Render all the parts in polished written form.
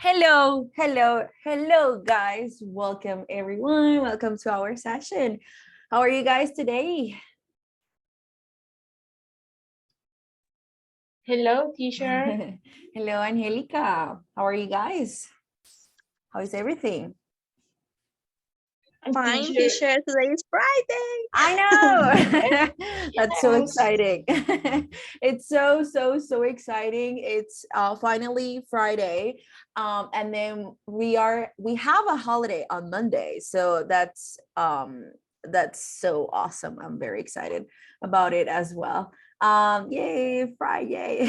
Hello, guys. Welcome, everyone. Welcome to our session. How are you guys today? Hello, teacher. Hello, Angelica. How are you guys? How is everything? Fine, teacher. Today is Friday. I know. That's so Yes. exciting. It's so exciting. It's finally Friday. And then we have a holiday on Monday. So that's so awesome. I'm very excited about it as well. Yay, Friday.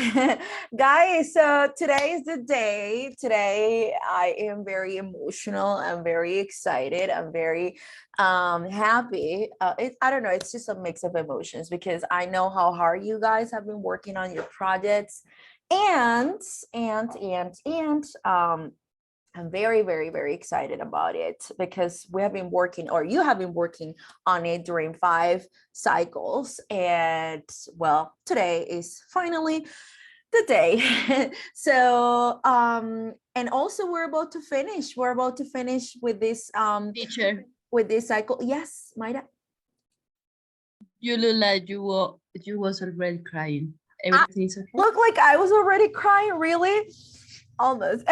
Guys, so today is the day. Today I am very emotional. I'm very excited. I'm very happy. I don't know, it's just a mix of emotions because I know how hard you guys have been working on your projects, and I'm very excited about it because we have been working, or you have been working on it during 5 cycles, and well, today is finally the day. So and also we're about to finish with this Teacher, cycle. Yes, Maida. you look like you was already crying. Everything is okay? Look like I was already crying, really? Almost.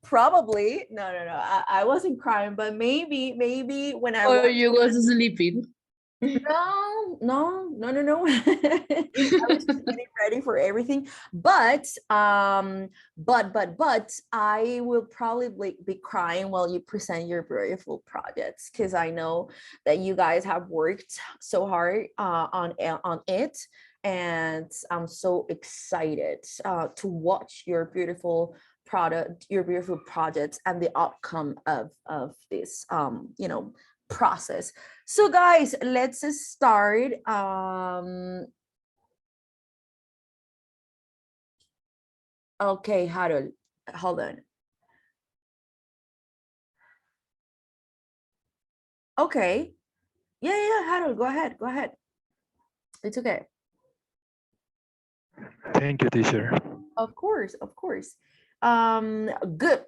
Probably. No. I wasn't crying, but maybe when I Or was. you was sleeping. No. I was just getting ready for everything. But I will probably be crying while you present your beautiful projects, because I know that you guys have worked so hard on it, and I'm so excited to watch your beautiful projects and the outcome of this process. So guys, let's start. Okay, Harold, hold on. Okay. Yeah, Harold, go ahead. It's okay. Thank you, teacher. Of course. Good.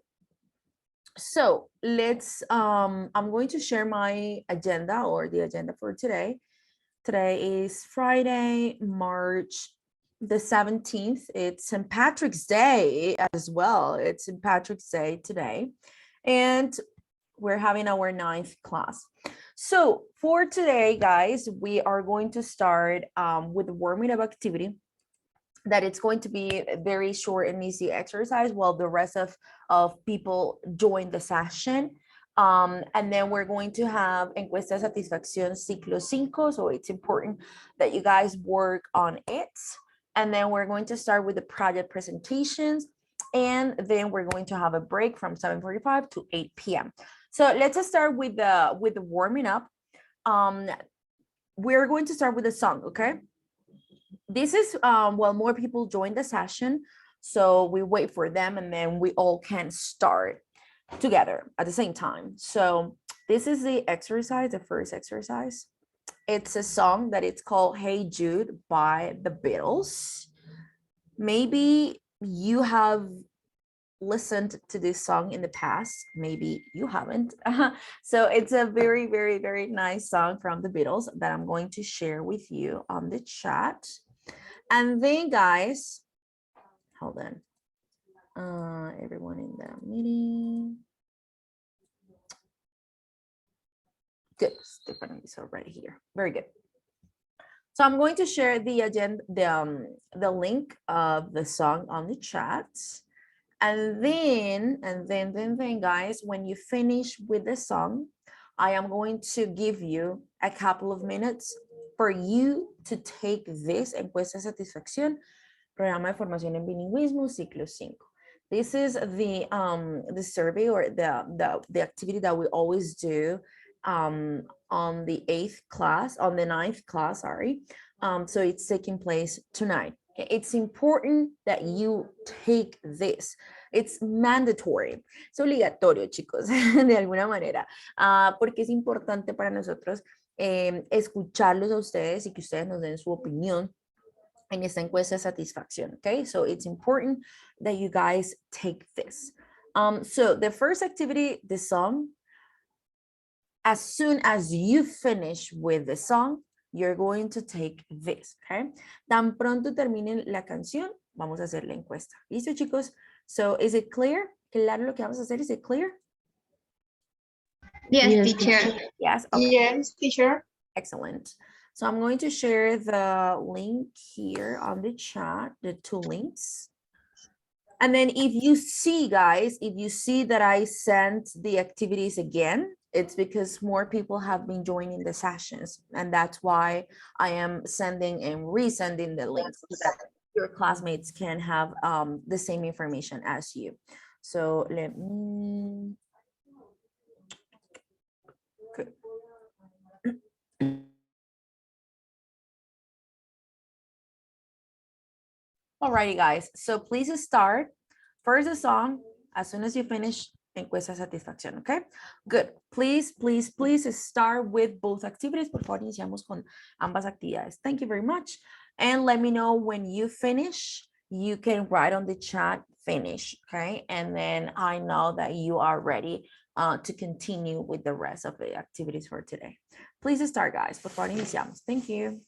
So let's I'm going to share my agenda, or the agenda for today. Today is Friday, March the 17th. It's St. Patrick's Day as well. It's St. Patrick's Day today. And we're having our 9th class. So for today, guys, we are going to start with the warming up activity, that it's going to be a very short and easy exercise while the rest of people join the session. And then we're going to have encuesta de satisfacción ciclo 5. So it's important that you guys work on it. And then we're going to start with the project presentations. And then we're going to have a break from 7:45 to 8 p.m. So let's start with the warming up. We're going to start with a song, okay? This is well, more people join the session, so we wait for them and then we all can start together at the same time. So this is the exercise, the first exercise. It's a song that it's called Hey Jude by the Beatles. Maybe you have listened to this song in the past, maybe you haven't. So it's a very, very, very nice song from the Beatles that I'm going to share with you on the chat. And then guys, hold on, everyone in the meeting. Good, Stephanie is already here. Very good. So I'm going to share the agenda, the link of the song on the chat. And then guys, when you finish with the song, I am going to give you a couple of minutes for you to take this encuesta de satisfacción, programa de formación en bilingüismo, ciclo 5. This is the survey or the activity that we always do on the 9th class, sorry. So it's taking place tonight. It's important that you take this. It's mandatory. Es obligatorio, chicos, de alguna manera, porque es importante para nosotros escucharlos a ustedes y que ustedes nos den su opinión en esta encuesta de satisfacción. Okay, so it's important that you guys take this. So the first activity, the song, as soon as you finish with the song, you're going to take this, okay? Tan pronto terminen la canción, vamos a hacer la encuesta. ¿Listo, chicos? So, is it clear? ¿Claro lo que vamos a hacer? Is it clear? Yes, teacher. Yes? Okay. Yes, teacher. Excellent. So, I'm going to share the link here on the chat, the 2 links. And then if you see, guys, if you see that I sent the activities again, it's because more people have been joining the sessions. And that's why I am sending and resending the links so that your classmates can have the same information as you. So let me... Good. Alrighty, guys. So please start. First the song. As soon as you finish, encuesta satisfacción, okay? Good. Please, please, please start with both activities. Por favor, iniciamos con ambas actividades. Thank you very much. And let me know when you finish. You can write on the chat, finish, okay? And then I know that you are ready to continue with the rest of the activities for today. Please start, guys. Por favor, iniciamos. Thank you.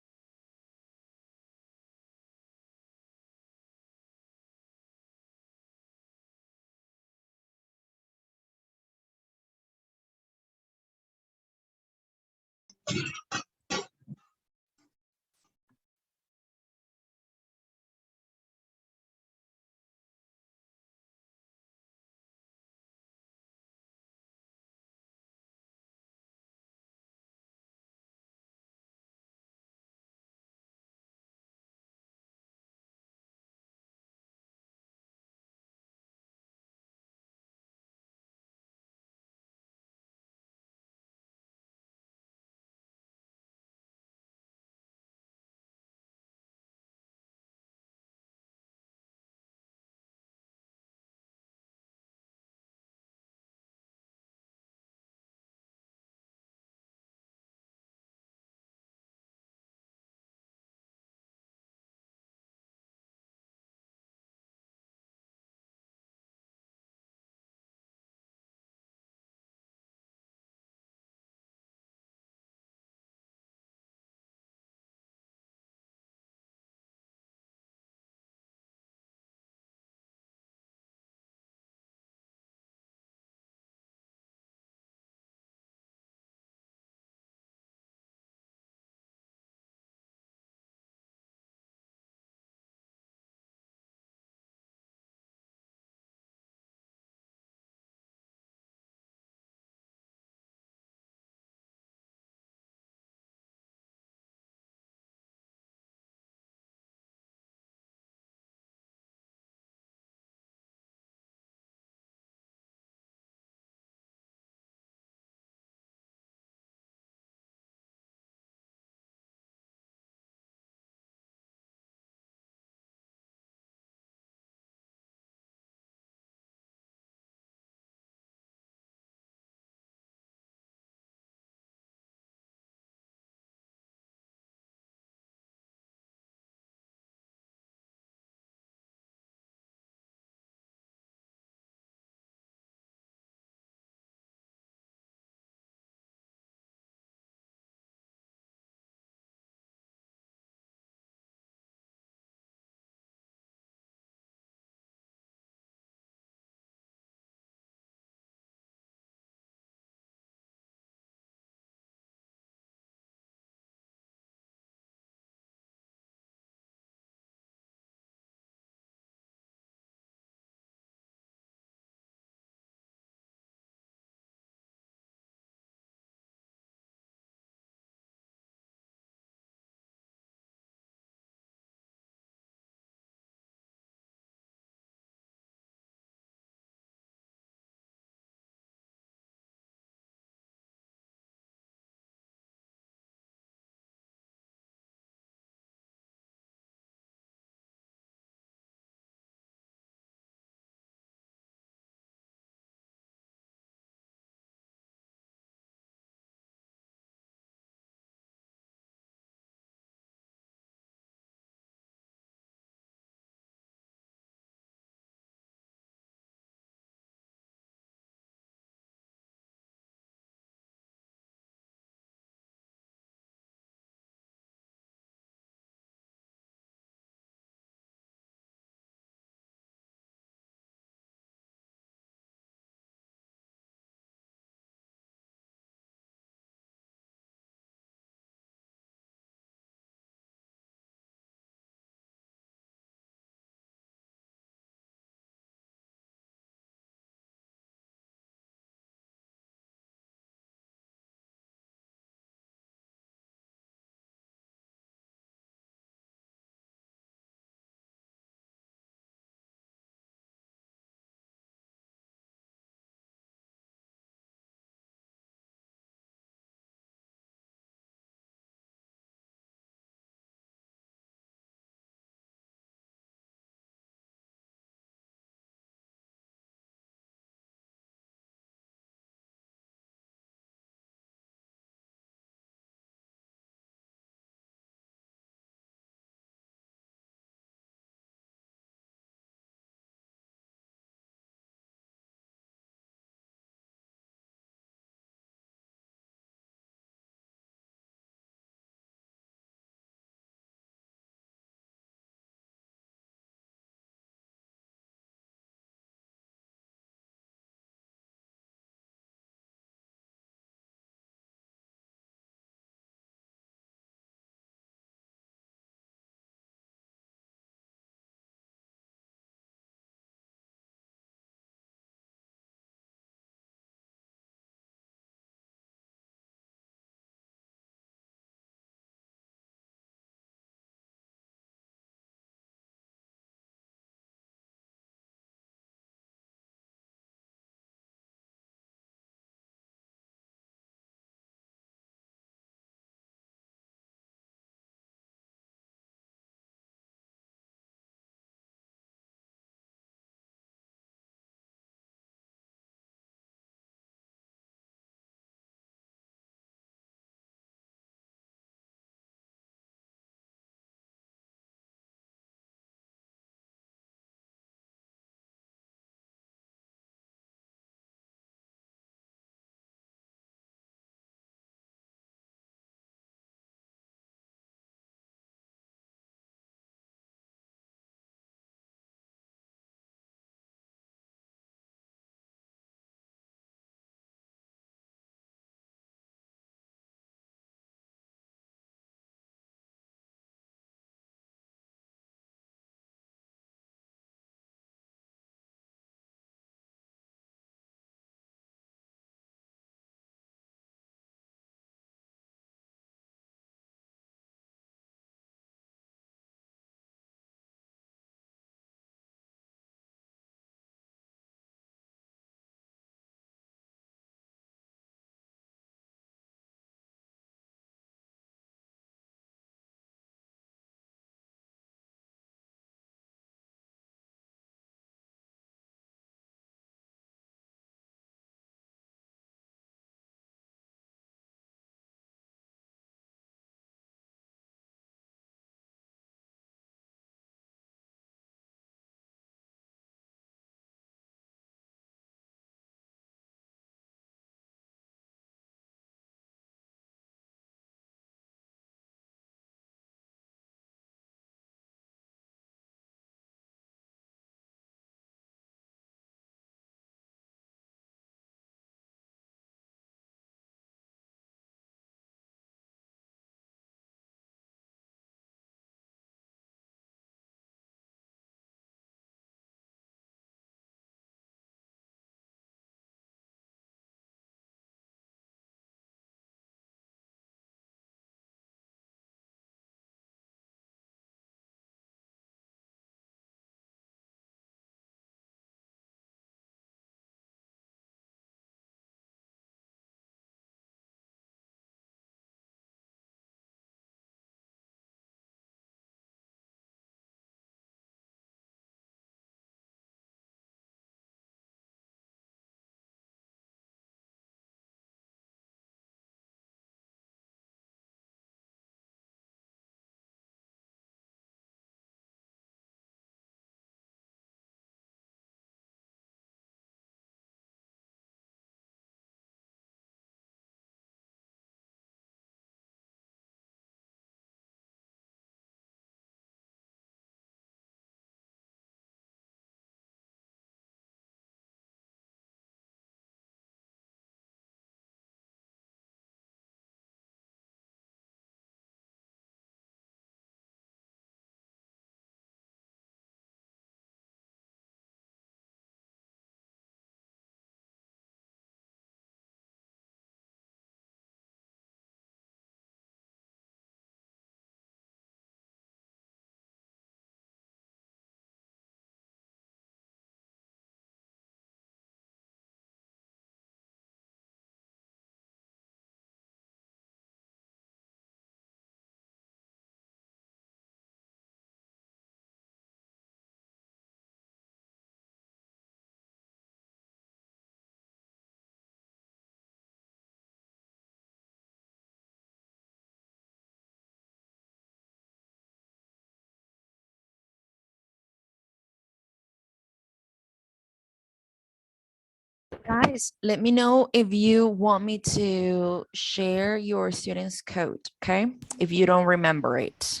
Guys, let me know if you want me to share your student's code, okay? If you don't remember it.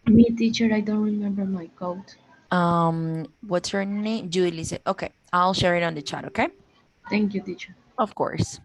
Me, teacher, I don't remember my code. What's your name? Julie said, okay, I'll share it on the chat, okay? Thank you, teacher. Of course.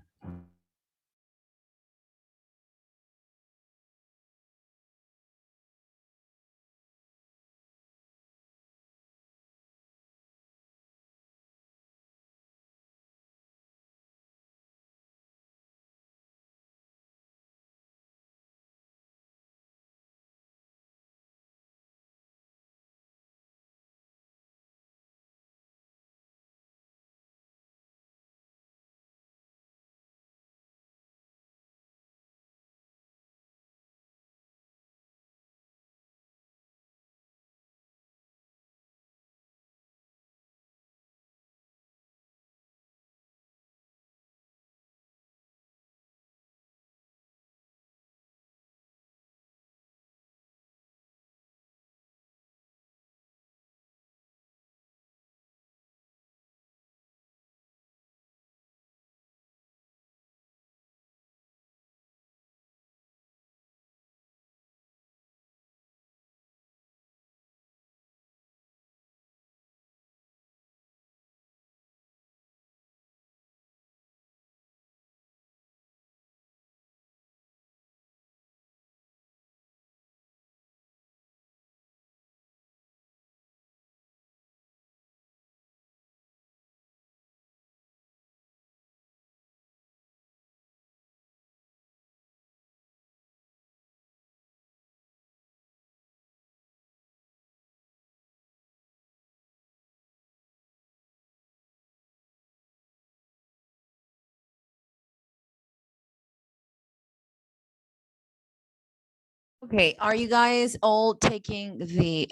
Okay, are you guys all taking the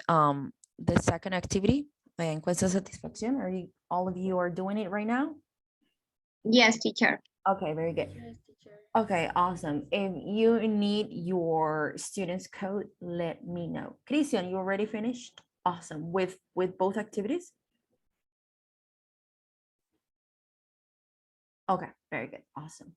second activity? La encuesta de satisfacción? Are you all of you are doing it right now? Yes, teacher. Okay, very good. Okay, awesome. If you need your student's code, let me know. Christian, you already finished? Awesome. With both activities? Okay, very good. Awesome.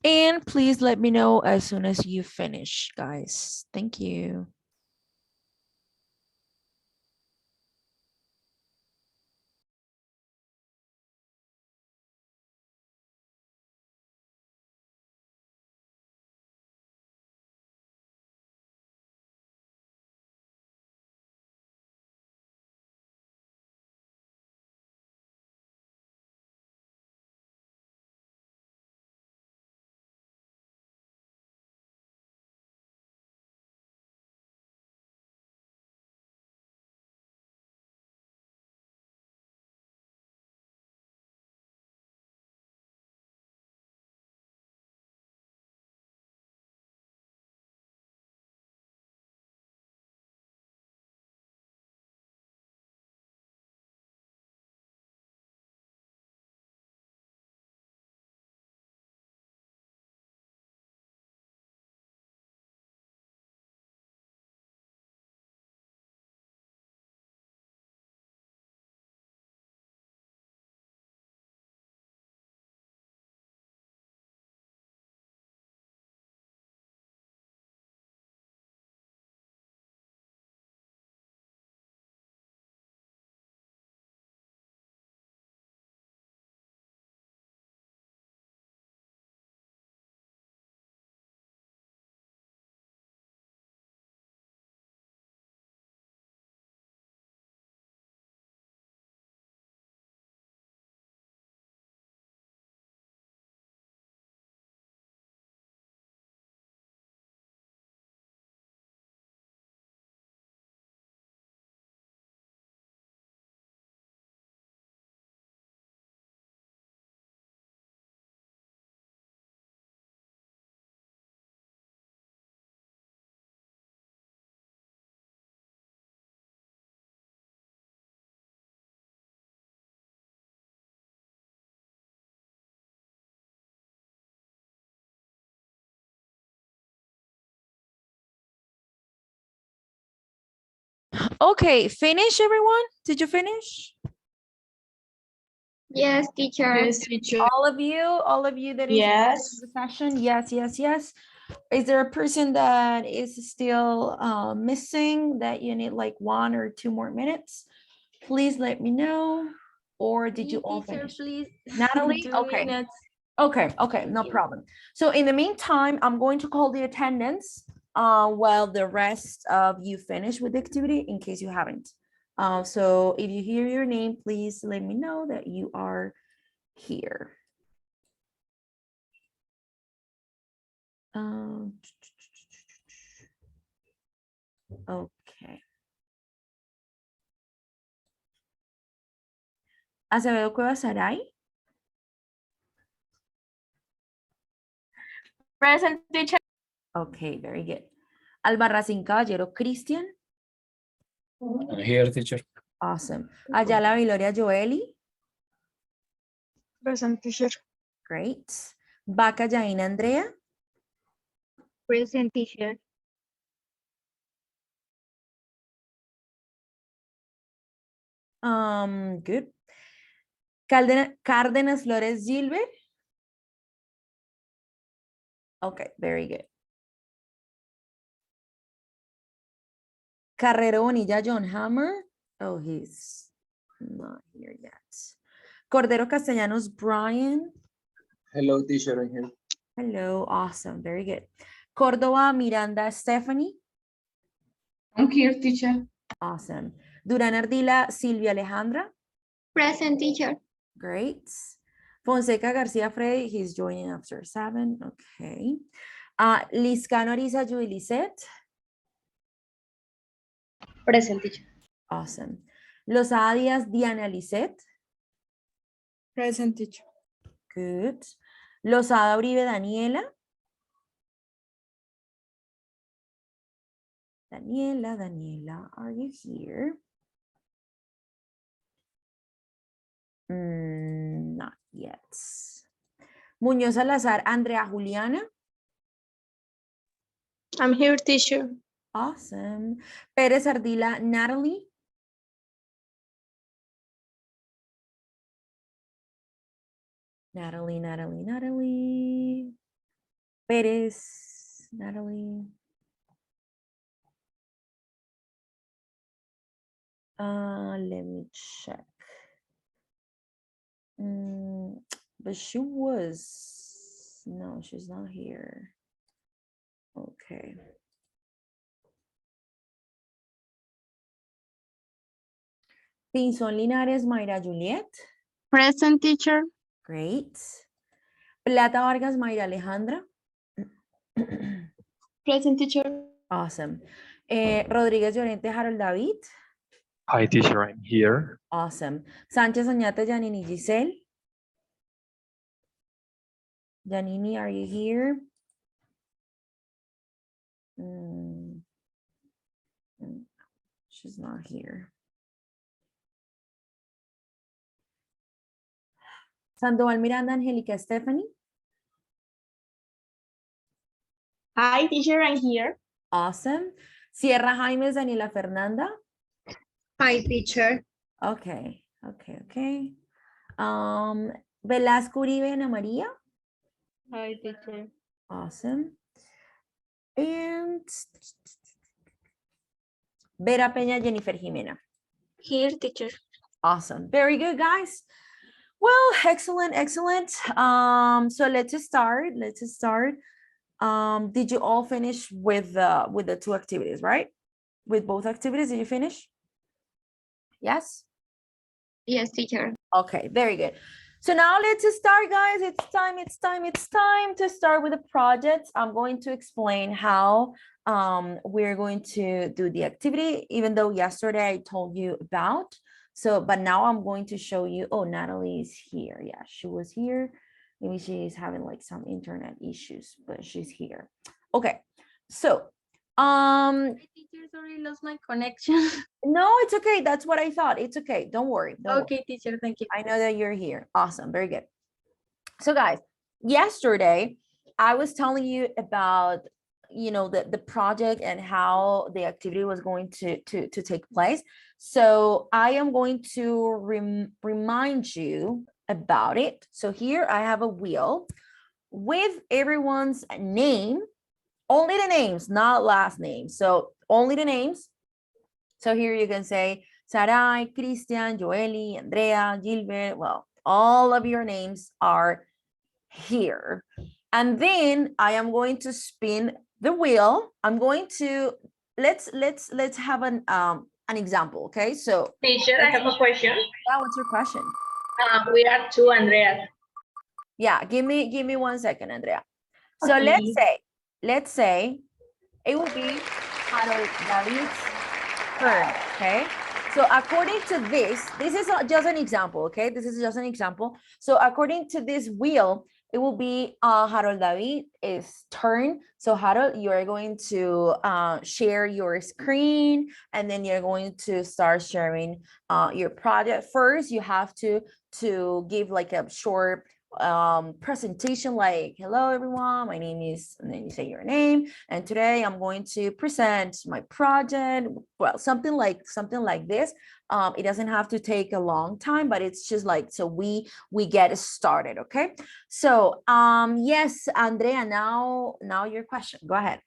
And please let me know as soon as you finish, guys. Thank you. Okay, finish everyone? Did you finish? Yes, teacher. Yes, teacher. All of you that is part of Yes. the session? Yes, yes, yes. Is there a person that is still missing that you need like 1 or 2 more minutes? Please let me know. Or did you all Teacher, finish? please. Natalie? 2 Okay. minutes. Okay, okay, no problem. So in the meantime, I'm going to call the attendance while the rest of you finish with the activity in case you haven't. So if you hear your name, please let me know that you are here. Okay. Acevedo Cuevas Saray. Present, teacher. Okay, very good. Albarracín Caballero Cristian. I'm here, teacher. Awesome. Ayala Viloria Joeli. Present, teacher. Great. Vaca Yaina Andrea. Present, teacher. Good. Cárdenas Flores Gilbert. Okay, very good. Carrero Bonilla John Hammer. Oh, he's not here yet. Cordero Castellanos Brian. Hello, teacher. I'm here. Hello, awesome, very good. Córdoba Miranda Stephanie. I'm here, teacher. Awesome. Durán Ardila Silvia Alejandra. Present, teacher. Great. Fonseca García Frey, he's joining after 7. Okay. Liscano Ariza Jubilicet. Present, teacher. Awesome. Lozada Díaz Diana Lisset. Present, teacher. Good. Lozada Uribe Daniela. Daniela, are you here? Not yet. Muñoz Salazar Andrea Juliana. I'm here, teacher. Awesome. Pérez Ardila Natalie. Natalie. Pérez, Natalie. Let me check. But she was, no, she's not here. Okay. Pinzón Linares Mayra Juliet. Present, teacher. Great. Plata Vargas Mayra Alejandra. Present, teacher. Awesome. Rodríguez Llorente Harold David. Hi, teacher, I'm here. Awesome. Sánchez Oñate Janini Giselle. Janini, are you here? She's not here. Sandoval Miranda Angélica Stephanie. Hi, teacher. I'm here. Awesome. Sierra Jaimes Daniela Fernanda. Hi, teacher. Okay. Velasco Uribe Ana María. Hi, teacher. Awesome. And Vera Peña Jennifer Jimena. Here, teacher. Awesome. Very good, guys. Well, excellent. So let's start. Did you all finish with the 2 activities, right? With both activities, did you finish? Yes? Yes, teacher. Okay, very good. So now let's start, guys. It's time to start with the projects. I'm going to explain how we're going to do the activity, even though yesterday I told you about. So, but now I'm going to show you. Oh, Natalie is here. Yeah, she was here. Maybe she's having like some internet issues, but she's here. Okay, so Teacher, sorry, lost my connection. no, it's okay. That's what I thought. It's okay. Don't worry. Okay, teacher, thank you. I know that you're here. Awesome. Very good. So guys, yesterday I was telling you about you know, the project and how the activity was going to take place. So I am going to remind you about it. So here I have a wheel with everyone's name, only the names, not last names. So only the names. So here you can say Sarai, Christian, Joeli, Andrea, Gilbert. Well, all of your names are here. And then I am going to spin the wheel. I'm going to let's have an example. Okay, so Teacher, I have a question. yeah, what's your question? We are two Andreas. Yeah, give me 1 second, Andrea. So Okay. let's say it will be Harold David's turn. Okay, so according to this is just an example. Okay, this is just an example. So according to this wheel, it will be Harold David's turn. So Harold, you are going to share your screen, and then you're going to start sharing your project. First, you have to give like a short presentation, like, hello everyone, my name is, and then you say your name, and today I'm going to present my project. Well, something like this. It doesn't have to take a long time, but it's just like, so we get started. Okay, so yes, Andrea, now your question, go ahead.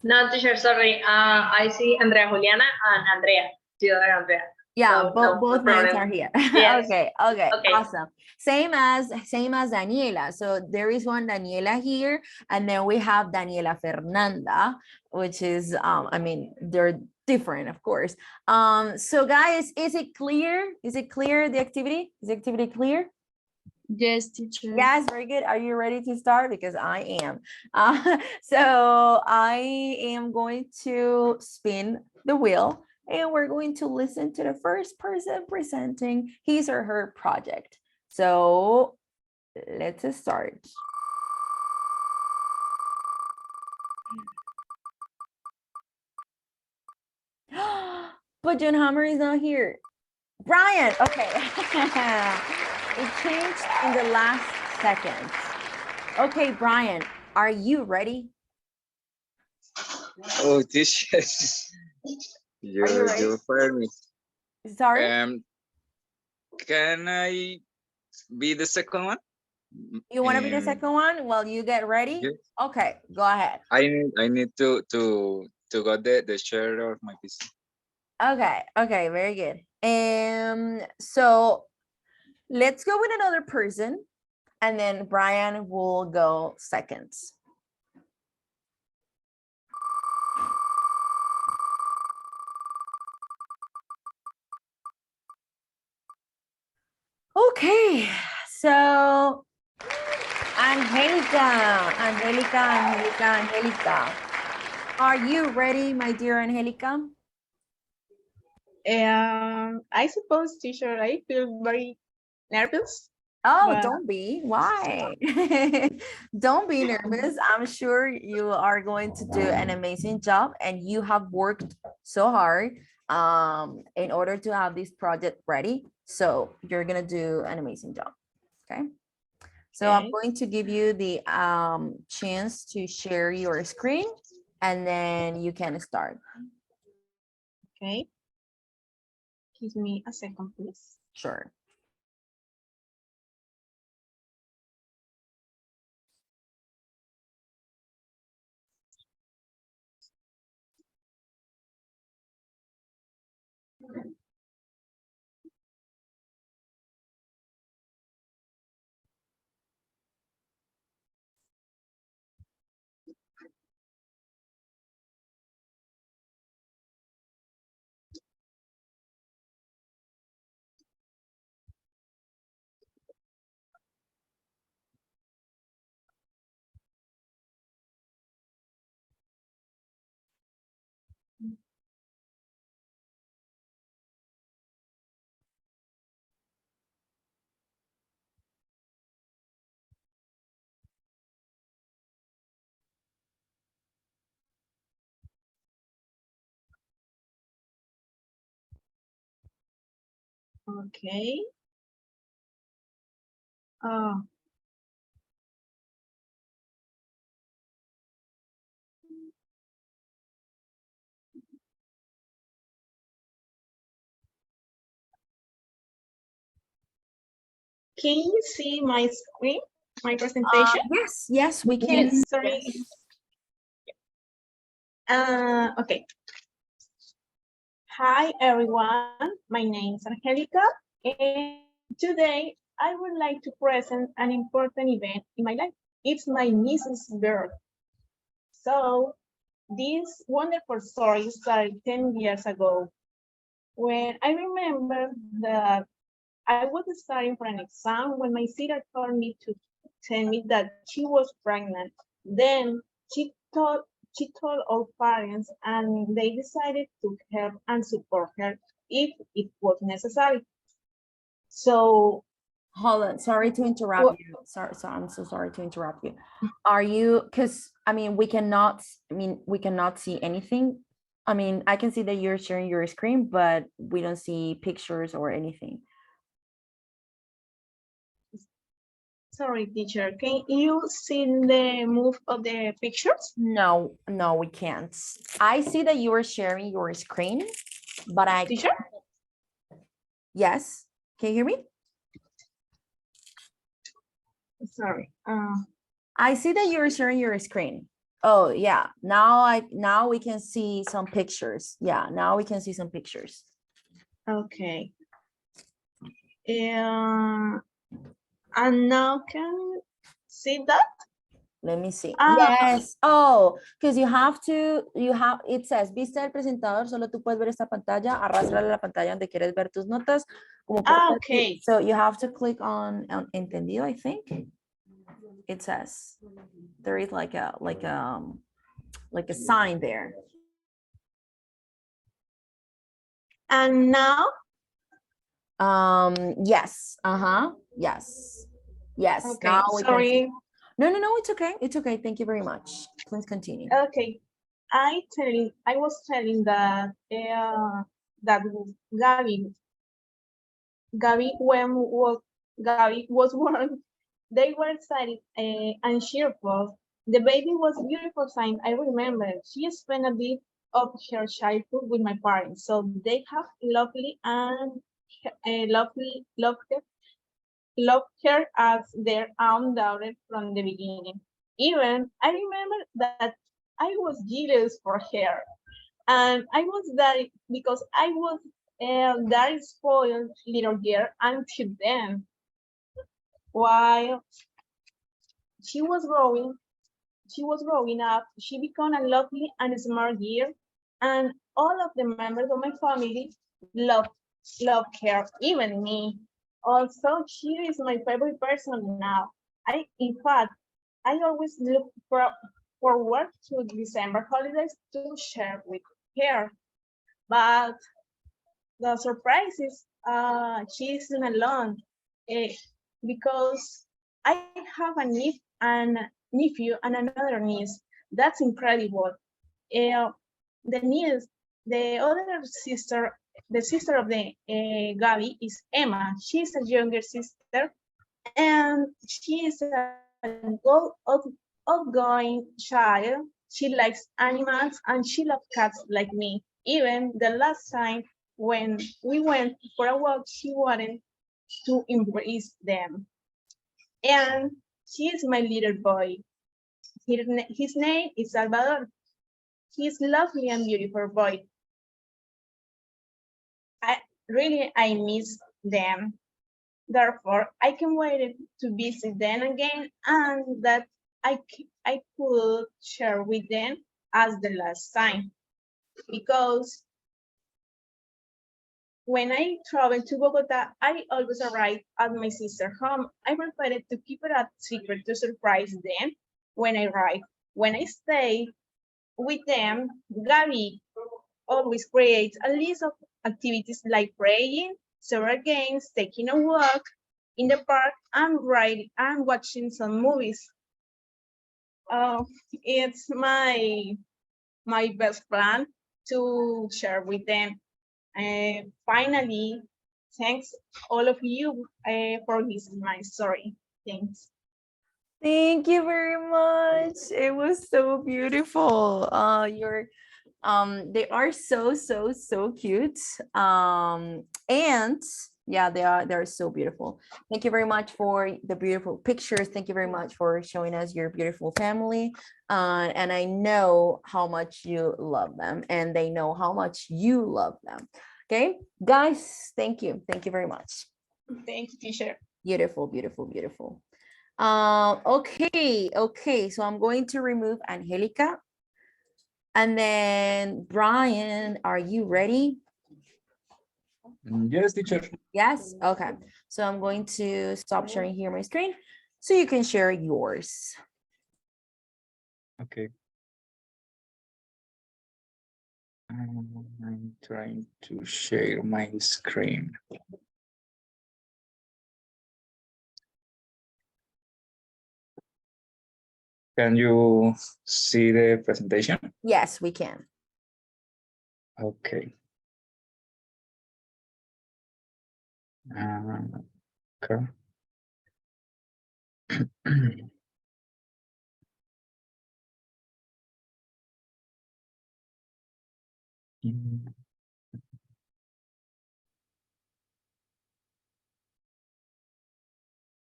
No, teacher, sorry. I see Andrea Juliana and Andrea. The other Andrea. Yeah, So, both no names problem. are here. Yes. Okay, Okay. awesome. Same as Daniela. So there is one Daniela here, and then we have Daniela Fernanda, which is I mean, they're different, of course. So guys, is it clear? Is it clear, the activity? Is the activity clear? Yes, teacher. Yes, very good. Are you ready to start? Because I am. So I am going to spin the wheel, and we're going to listen to the first person presenting his or her project. So let's start. But John Hammer is not here. Brian, okay. It changed in the last second. Okay, Brian, are you ready? Oh, teacher. you ready? You fired me. Sorry? Can I be the second one? You want to be the second one? Well, you get ready. Yes. Okay, go ahead. I need to go the share of my PC. Okay, very good. So let's go with another person, and then Brian will go seconds. Okay, so Angelica. Are you ready, my dear Angelica? I suppose, teacher, I feel very nervous. Oh, But- don't be. Why? Don't be nervous. I'm sure you are going to do an amazing job, and you have worked so hard in order to have this project ready. So you're gonna do an amazing job. Okay. So I'm Okay. going to give you the chance to share your screen, and then you can start. Okay. Give me a second, please. Sure. Okay. Oh, Can you see my screen, my presentation? Yes, we can. Yes, sorry. Yes. Okay. Hi, everyone. My name is Angelica, and today I would like to present an important event in my life. It's my niece's birth. So, this wonderful story started 10 years ago when I remember that I was studying for an exam when my sister called me to tell me that she was pregnant. Then she told our parents and they decided to help and support her if it was necessary. So Hold on, sorry to interrupt Well- you. I'm so sorry to interrupt you. Are you, because we cannot see anything. I can see that you're sharing your screen, but we don't see pictures or anything. sorry, teacher, can you see the move of the pictures? No, we can't. I see that you are sharing your screen, but I Teacher? Yes, can you hear me? Sorry. I see that you're sharing your screen. Oh yeah, now we can see some pictures. Yeah, now we can see some pictures. Okay. And now can you see that? Let me see. Ah. Yes. Because it says, vista del presentador, solo tú puedes ver esta pantalla, arrastra la pantalla donde quieres ver tus notas. Okay. So you have to click on entendido, I think. It says, there is like a sign there. And now? Yes. Yes. Okay, Now we can see. sorry. No, it's okay. It's okay. Thank you very much. Please continue. Okay, I was telling that that Gabby was born, they were excited and cheerful. The baby was a beautiful sign. I remember she spent a bit of her childhood with my parents, so they have lovely and loved her as their own daughter from the beginning. Even I remember that I was jealous for her, and I was that because I was that spoiled little girl until then. While she was growing up, she became a lovely and smart girl, and all of the members of my family loved her, even me. Also, she is my favorite person now. In fact, I always look forward to December holidays to share with her. But the surprise is she isn't alone eh, because I have a nephew and another niece. That's incredible. Uh, the niece, the other sister, the sister of the Gabi is Emma. She's a younger sister, and she is a outgoing child. She likes animals and she loves cats like me. Even the last time when we went for a walk, she wanted to embrace them. And she is my little boy. His name is Salvador. He's lovely and beautiful boy. I miss them. Therefore, I can wait to visit them again and that I could share with them as the last time. Because when I travel to Bogota, I always arrive at my sister's home. I preferred to keep it a secret to surprise them when I arrive. When I stay with them, Gabi always creates a list of activities like praying, several games, taking a walk in the park, and writing and watching some movies. It's my best plan to share with them. Finally, thanks all of you for listening my story. Thanks. Thank you very much. It was so beautiful. They are so cute. And Yeah, they're so beautiful. Thank you very much for the beautiful pictures. Thank you very much for showing us your beautiful family. And I know how much you love them, and they know how much you love them. Okay, guys, thank you. Thank you very much. Thank you, teacher. Beautiful, beautiful, beautiful. Okay, so I'm going to remove Angelica. And then Brian, are you ready? Yes, teacher. Yes, okay. So I'm going to stop sharing here my screen so you can share yours. Okay. I'm trying to share my screen. Can you see the presentation? Yes, we can. Okay. Okay.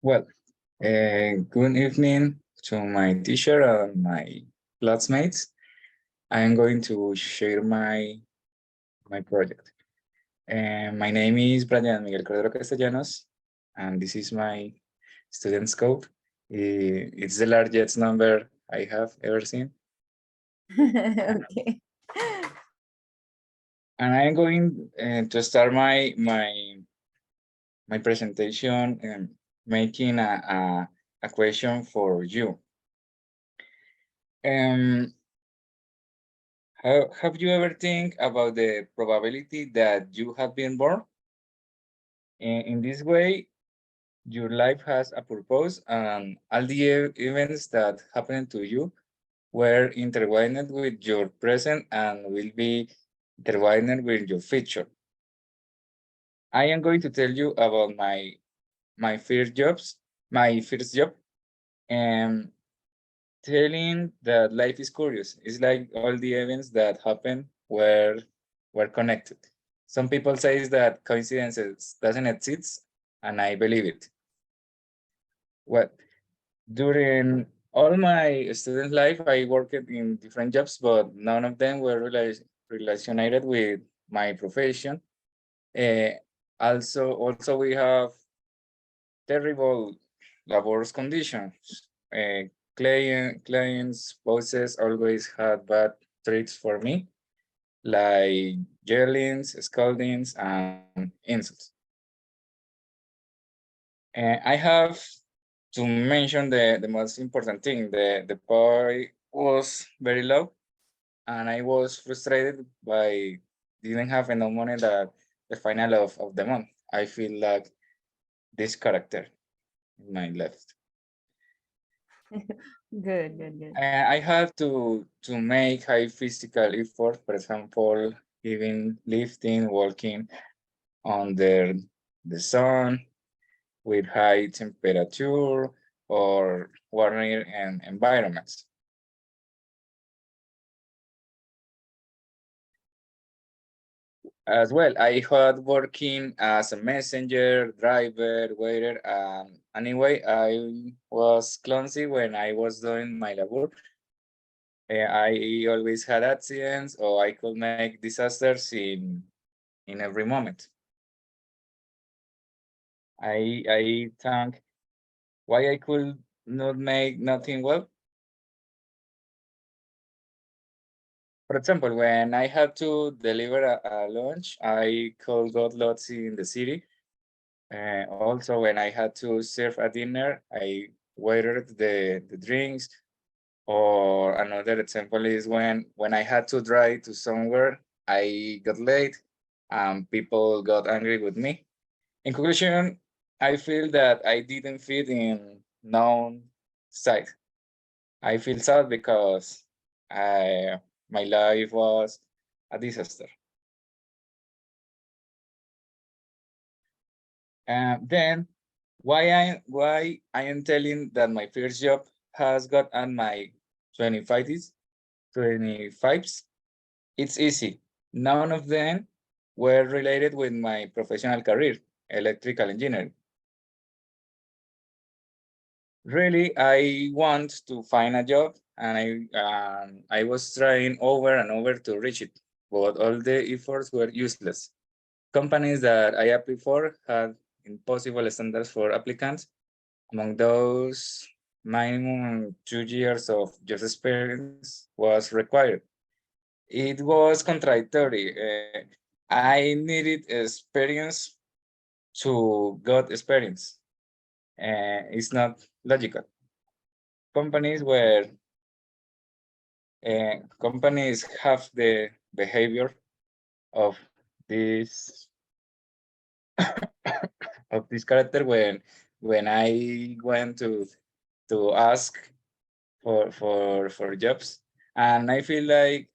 Well, good evening to my teacher and my classmates. I am going to share my project. My name is Brian Miguel Cordero Castellanos, and this is my student scope. It's the largest number I have ever seen. Okay. And I'm going to start my presentation making a question for you. Have you ever think about the probability that you have been born? In this way, your life has a purpose, and all the events that happen to you were intertwined with your present and will be intertwined with your future. I am going to tell you about my first job, and telling that life is curious. It's like all the events that happen were connected. Some people say that coincidences doesn't exist, and I believe it. Well, during all my student life, I worked in different jobs, but none of them were related with my profession. Uh, also, we have terrible labor conditions. Clients, bosses always had bad treats for me, like yellings, scoldings, and insults. I have to mention the most important thing. The pay was very low, and I was frustrated by didn't have enough money that the final of the month. I feel like this character in my left. Good, good, good. I have to make high physical effort, for example, even lifting, walking under the sun with high temperature or warmer environments. As well, I had working as a messenger, driver, waiter. Anyway, I was clumsy when I was doing my labor. I always had accidents, or I could make disasters in every moment. I think why I could not make nothing well. For example, when I had to deliver a lunch, I could got lots in the city. Also, when I had to serve a dinner, I waited the drinks. Or another example is when I had to drive to somewhere, I got late, and people got angry with me. In conclusion, I feel that I didn't fit in known site. I feel sad because my life was a disaster. Then why I am telling that my first job has got on my 25s, 25s. It's easy. None of them were related with my professional career. electrical engineering. Really, I want to find a job, and I was trying over and over to reach it, but all the efforts were useless. Companies that I applied for had impossible standards for applicants. Among those, minimum 2 years of job experience was required. It was contradictory. I needed experience to get experience. It's not logical. Companies where companies have the behavior of this of this character when I went to ask for jobs, and I feel like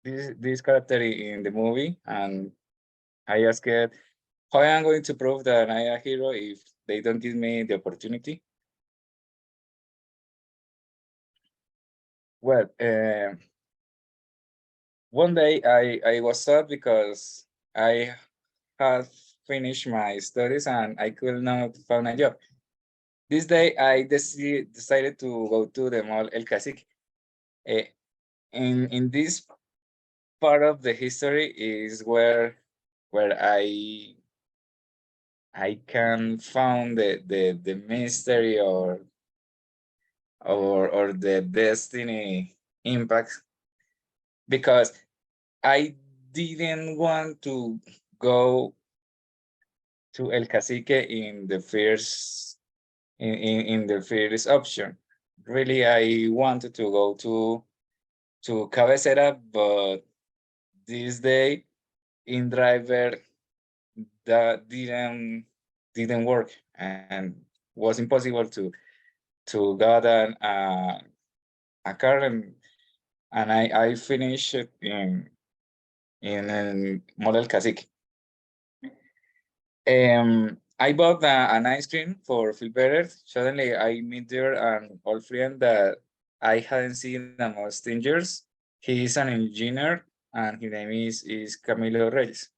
this character in the movie, and I asked how I am going to prove that I am a hero if they don't give me the opportunity. Well, one day I was sad because I had finished my studies and I could not find a job. This day I decided to go to the mall El Cacique. In this part of the history is where I can found the mystery or the destiny impact, because I didn't want to go to El Cacique in the first in the first option. Really, I wanted to go to Cabecera, but this day in driver that didn't work and was impossible to get a car, and I finished it in Model Cacique. I bought an ice cream for feel better. Suddenly I meet there an old friend that I hadn't seen in almost 10 years. He is an engineer and his name is Camilo Reyes.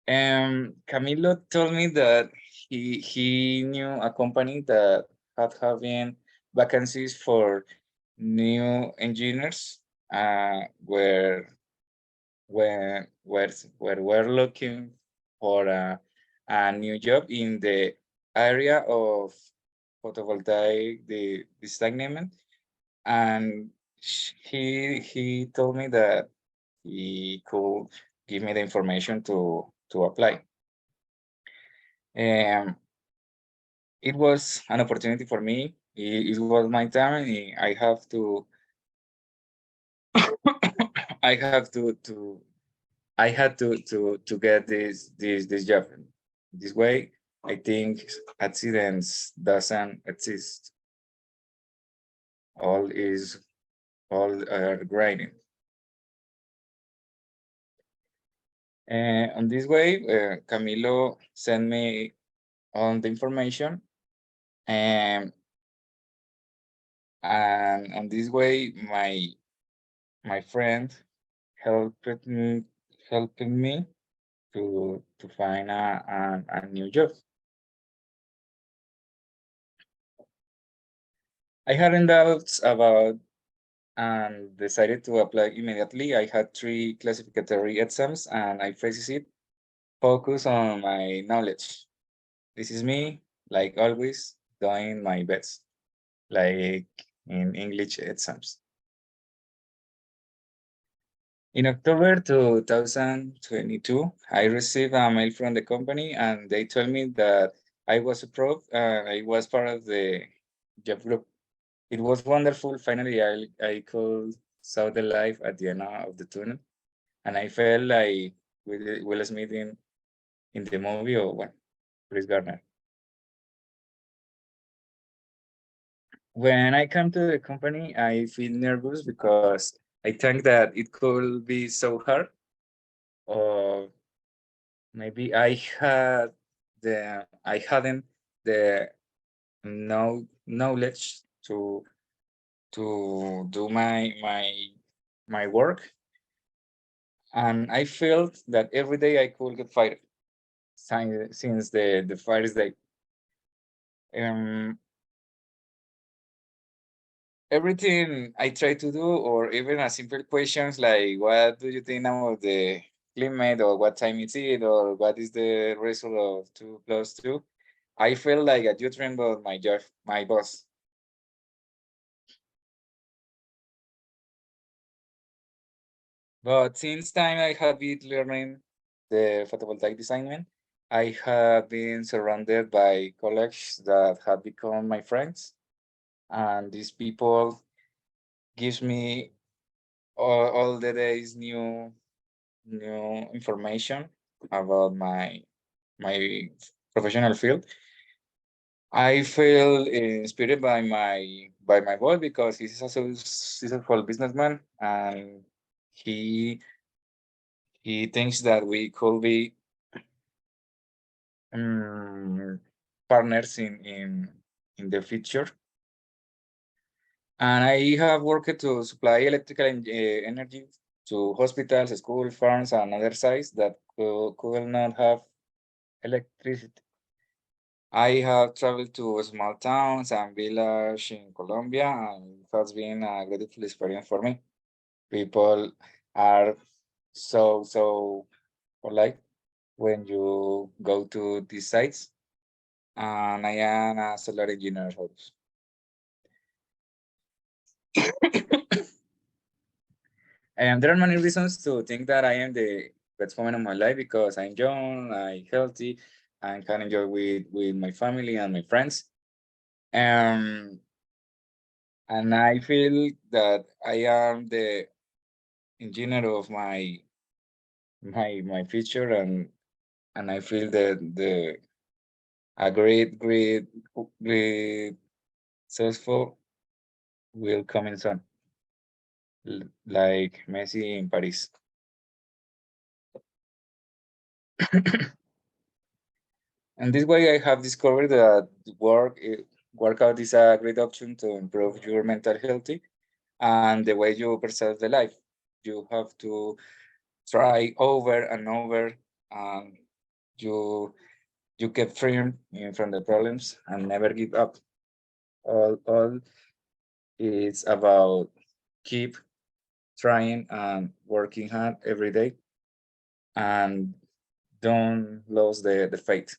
Camilo told me that he knew a company that had having vacancies for new engineers, where we're looking for a new job in the area of photovoltaic, the stagnant, and he told me that he could give me the information to apply. It was an opportunity for me. It was my time. I have to I have to I had to get this job. This way, I think accidents doesn't exist. All are grinding. On this way, Camilo sent me all the information, and on this way, my friend helping me to find a new job. I had doubts about and decided to apply immediately. I had 3 classificatory exams and I faced it, focus on my knowledge. This is me, like always, doing my best, like in English exams. In October 2022, I received a mail from the company and they told me that I was approved and I was part of the job group. It was wonderful. Finally, I could saw the light at the end of the tunnel, and I felt like Will Smith in the movie or what, Chris Gardner. When I come to the company, I feel nervous because I think that it could be so hard, or maybe I hadn't the knowledge to do my work, and I felt that every day I could get fired since the first day. Um, Everything I try to do, or even a simple questions like, what do you think about the climate, or what time is it, or what is the result of 2 + 2? I feel like a judgment about my job, my boss. But since time I have been learning the photovoltaic design, I have been surrounded by colleagues that have become my friends, and these people gives me all the days new information about my professional field. I feel inspired by my boss because he's a successful businessman, and he he thinks that we could be partners in the future. And I have worked to supply electrical energy to hospitals, schools, farms, and other sites that could not have electricity. I have traveled to small towns and villages in Colombia, and it has been a grateful experience for me. People are so polite when you go to these sites, and I am a solar engineer also. And there are many reasons to think that I am the best woman of my life, because I'm young, I'm healthy, and can enjoy with my family and my friends. Um, and I feel that I am the engineer of my future, and I feel that the a great successful will come in soon, like Messi in Paris. And this way, I have discovered that workout is a great option to improve your mental health and the way you perceive the life. You have to try over and over, and you you get firm from the problems and never give up. All is about keep trying and working hard every day, and don't lose the faith.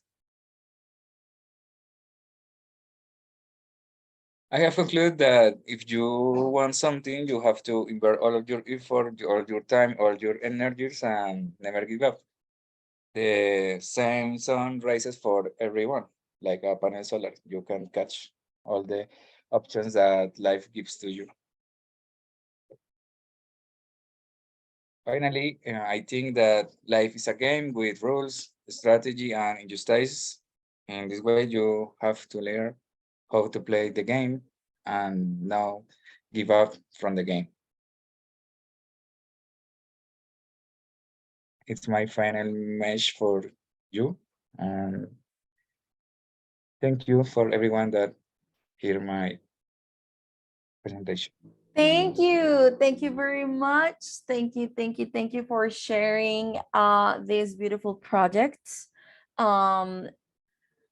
I have concluded that if you want something, you have to invest all of your effort, all your time, all your energies, and never give up. The same sun rises for everyone, like a panel solar. You can catch all the options that life gives to you. Finally, I think that life is a game with rules, strategy, and injustice. In this way, you have to learn how to play the game and now give up from the game. It's my final message for you. And thank you for everyone that hear my presentation. Thank you. Thank you very much. Thank you for sharing this beautiful project. Um,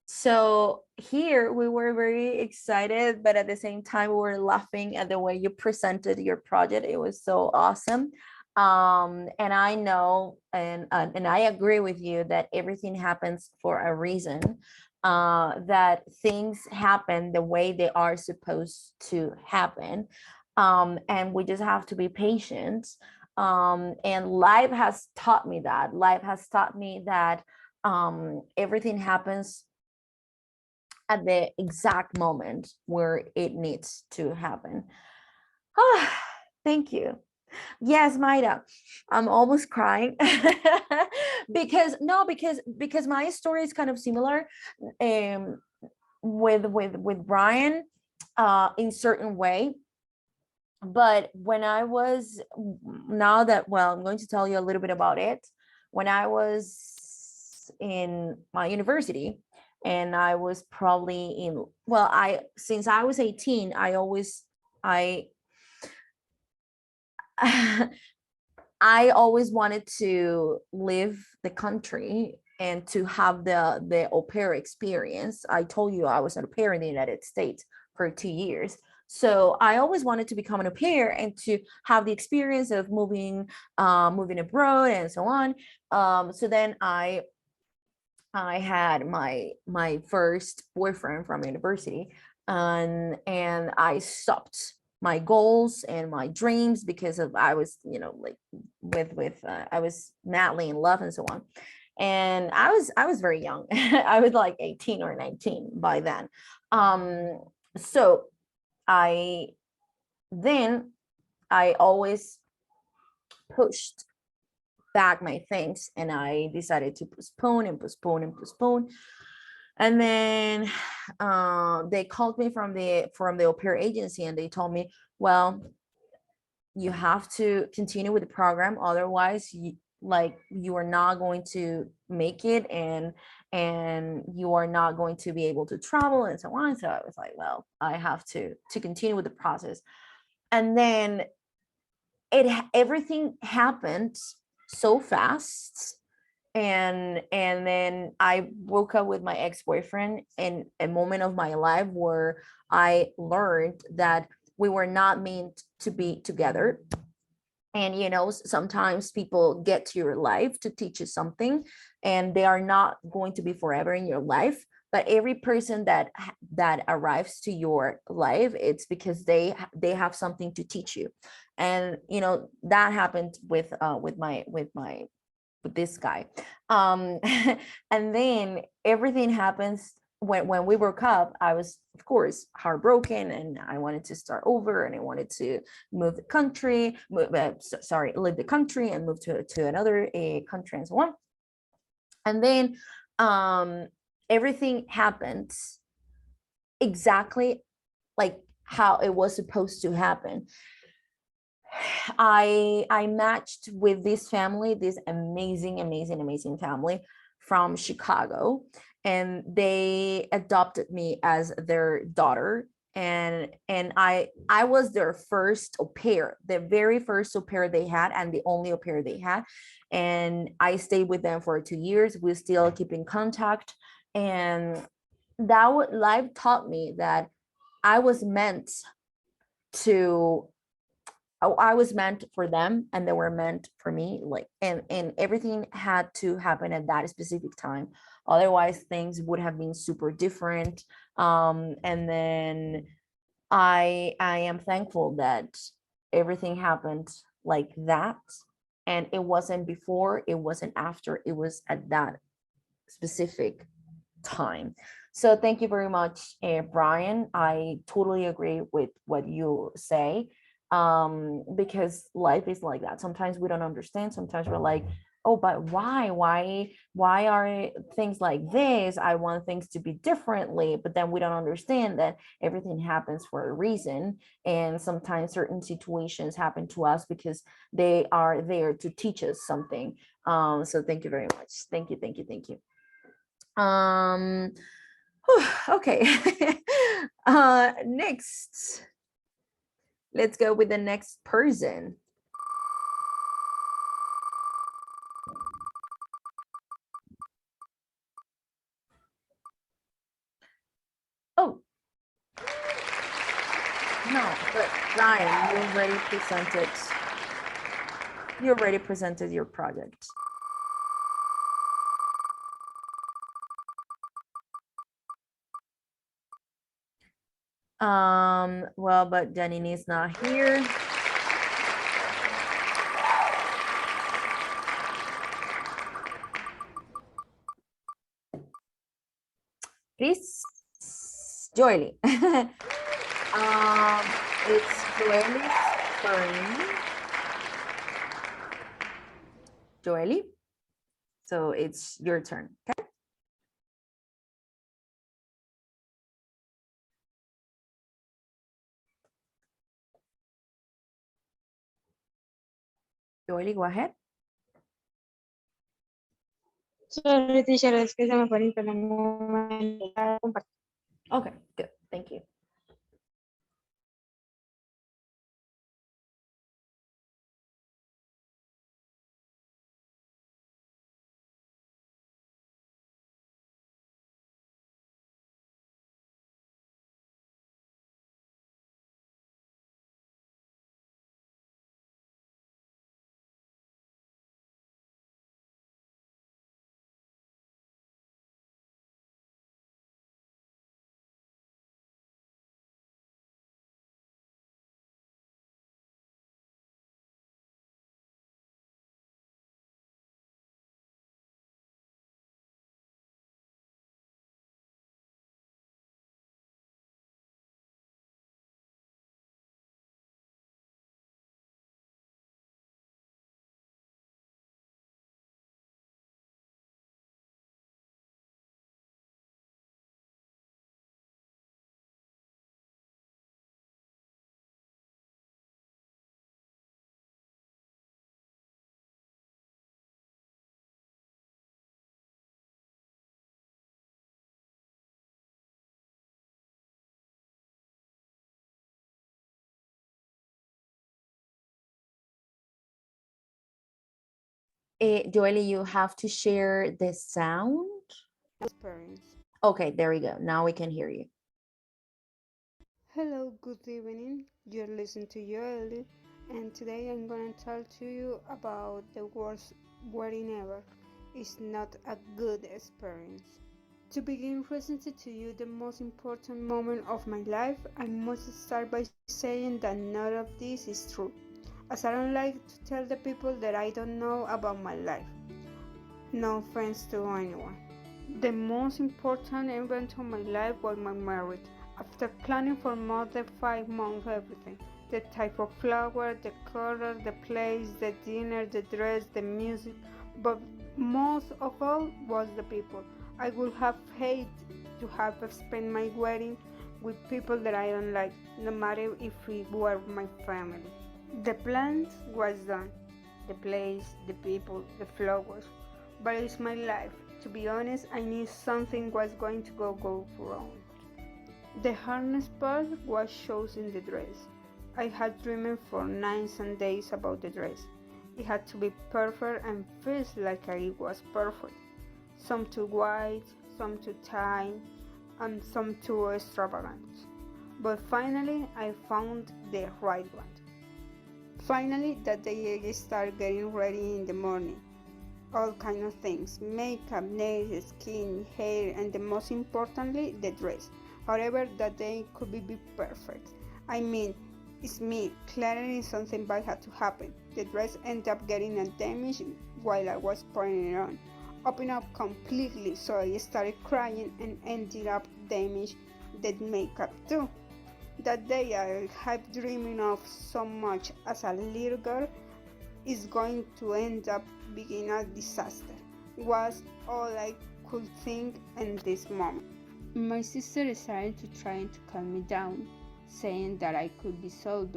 so here we were very excited, but at the same time we were laughing at the way you presented your project. It was so awesome. And I know and I agree with you that everything happens for a reason. That things happen the way they are supposed to happen. And we just have to be patient. And life has taught me that. Life has taught me that everything happens at the exact moment where it needs to happen. Thank you. Yes, Maida, I'm almost crying because my story is kind of similar um, with Brian in certain way. But when I was now that well, I'm going to tell you a little bit about it. When I was in my university, and I was probably in well, I since I was 18, I always I always wanted to live the country and to have the au pair experience. I told you I was an au pair in the United States for 2 years. So I always wanted to become an au pair and to have the experience of moving abroad and so on. So then I had my first boyfriend from university, and I stopped my goals and my dreams because of I was, like with I was madly in love and so on. And I was very young. I was like 18 or 19 by then. So I always pushed back my things, and I decided to postpone and postpone and postpone. And then they called me from the au pair agency, and they told me, well, you have to continue with the program, otherwise you are not going to make it, and you are not going to be able to travel and so on. So I was like, well, I have to continue with the process. And then everything happened so fast, and then I broke up with my ex-boyfriend in a moment of my life where I learned that we were not meant to be together. And sometimes people get to your life to teach you something, and they are not going to be forever in your life. But every person that arrives to your life, it's because they have something to teach you. And that happened with this guy. And then everything happens when we broke up. I was, of course, heartbroken, and I wanted to start over, and I wanted to leave the country and move to another country and so on. And then everything happened exactly like how it was supposed to happen. I matched with this family, this amazing family from Chicago, and they adopted me as their daughter. And I was their first au pair, the very first au pair they had, and the only au pair they had. And I stayed with them for 2 years. We still keep in contact, and that life taught me that I was meant for them, and they were meant for me. Like, and everything had to happen at that specific time, otherwise things would have been super different. And then I am thankful that everything happened like that, and it wasn't before, it wasn't after, it was at that specific time. So thank you very much, Brian. I totally agree with what you say, because life is like that. Sometimes we don't understand. Sometimes we're like, oh, but why are things like this? I want things to be differently. But then we don't understand that everything happens for a reason. And sometimes certain situations happen to us because they are there to teach us something. So thank you very much. Thank you. Okay. Next, let's go with the next person. Oh no, but Ryan, you already presented your project. Well, but Janine is not here. Please, Joely. It's Joely's turn. Joely, so it's your turn. Okay. Joely, go ahead. Sorry, teacher, es que se me fue el internet. Okay, good. Thank you. Joely, you have to share the sound. Experience. Okay, there we go. Now we can hear you. Hello, good evening. You're listening to Joel, and today I'm going to talk to you about the worst wedding ever. It's not a good experience. To begin presenting to you the most important moment of my life, I must start by saying that none of this is true, as I don't like to tell the people that I don't know about my life. No offense to anyone. The most important event of my life was my marriage. After planning for more than 5 months, everything, the type of flower, the color, the place, the dinner, the dress, the music, but most of all was the people. I would have hated to have spent my wedding with people that I don't like, no matter if it were my family. The plans was done, the place, the people, the flowers, but it's my life. To be honest, I knew something was going to go wrong. The hardest part was choosing the dress. I had dreamed for nights and days about the dress. It had to be perfect and feels like it was perfect. Some too wide, some too tight, and some too extravagant. But finally, I found the right one. Finally, that day I started getting ready in the morning. All kind of things, makeup, nails, skin, hair, and the most importantly, the dress. However, that day could be perfect. I mean, it's me, clearly something bad had to happen. The dress ended up getting a damage while I was putting it on. Opened up completely, so I started crying and ended up damaged the makeup too. That day I had dreaming of so much as a little girl is going to end up being a disaster, was all I could think in this moment. My sister decided to try to calm me down, saying that I could be solved,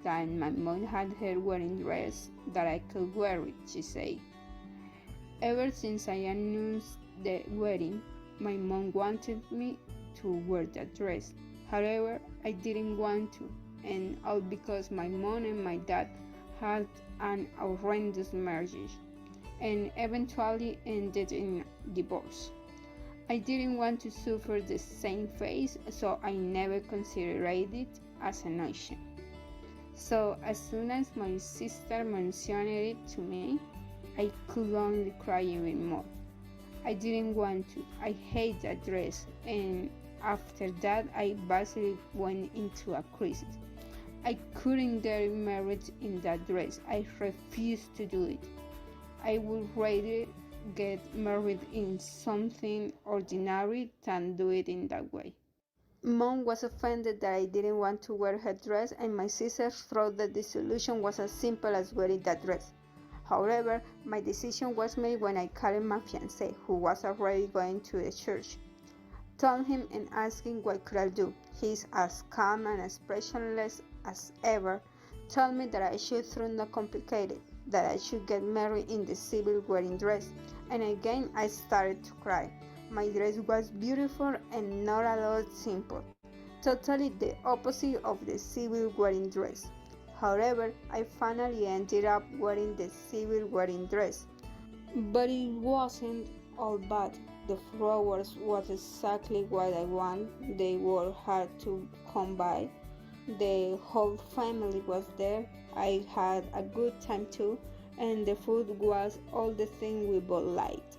that my mom had her wedding dress, that I could wear it, she said. Ever since I announced the wedding, my mom wanted me to wear that dress. However, I didn't want to, and all because my mom and my dad had an horrendous marriage and eventually ended in divorce. I didn't want to suffer the same fate, so I never considered it as an option. So as soon as my sister mentioned it to me, I could only cry even more. I didn't want to. I hate that dress, and after that I basically went into a crisis. I couldn't get married in that dress. I refused to do it. I would rather get married in something ordinary than do it in that way. Mom was offended that I didn't want to wear her dress, and my sister thought that the solution was as simple as wearing that dress. However, my decision was made when I called my fiancé, who was already going to the church. Told him and asked him what could I do. He's as calm and expressionless as ever. Told me that I should throw not complicated, that I should get married in the civil wedding dress. And again I started to cry. My dress was beautiful and not at all simple. Totally the opposite of the civil wedding dress. However, I finally ended up wearing the civil wedding dress. But it wasn't all bad. The flowers was exactly what I want. They were hard to come by. The whole family was there. I had a good time too, and the food was all the thing we both liked.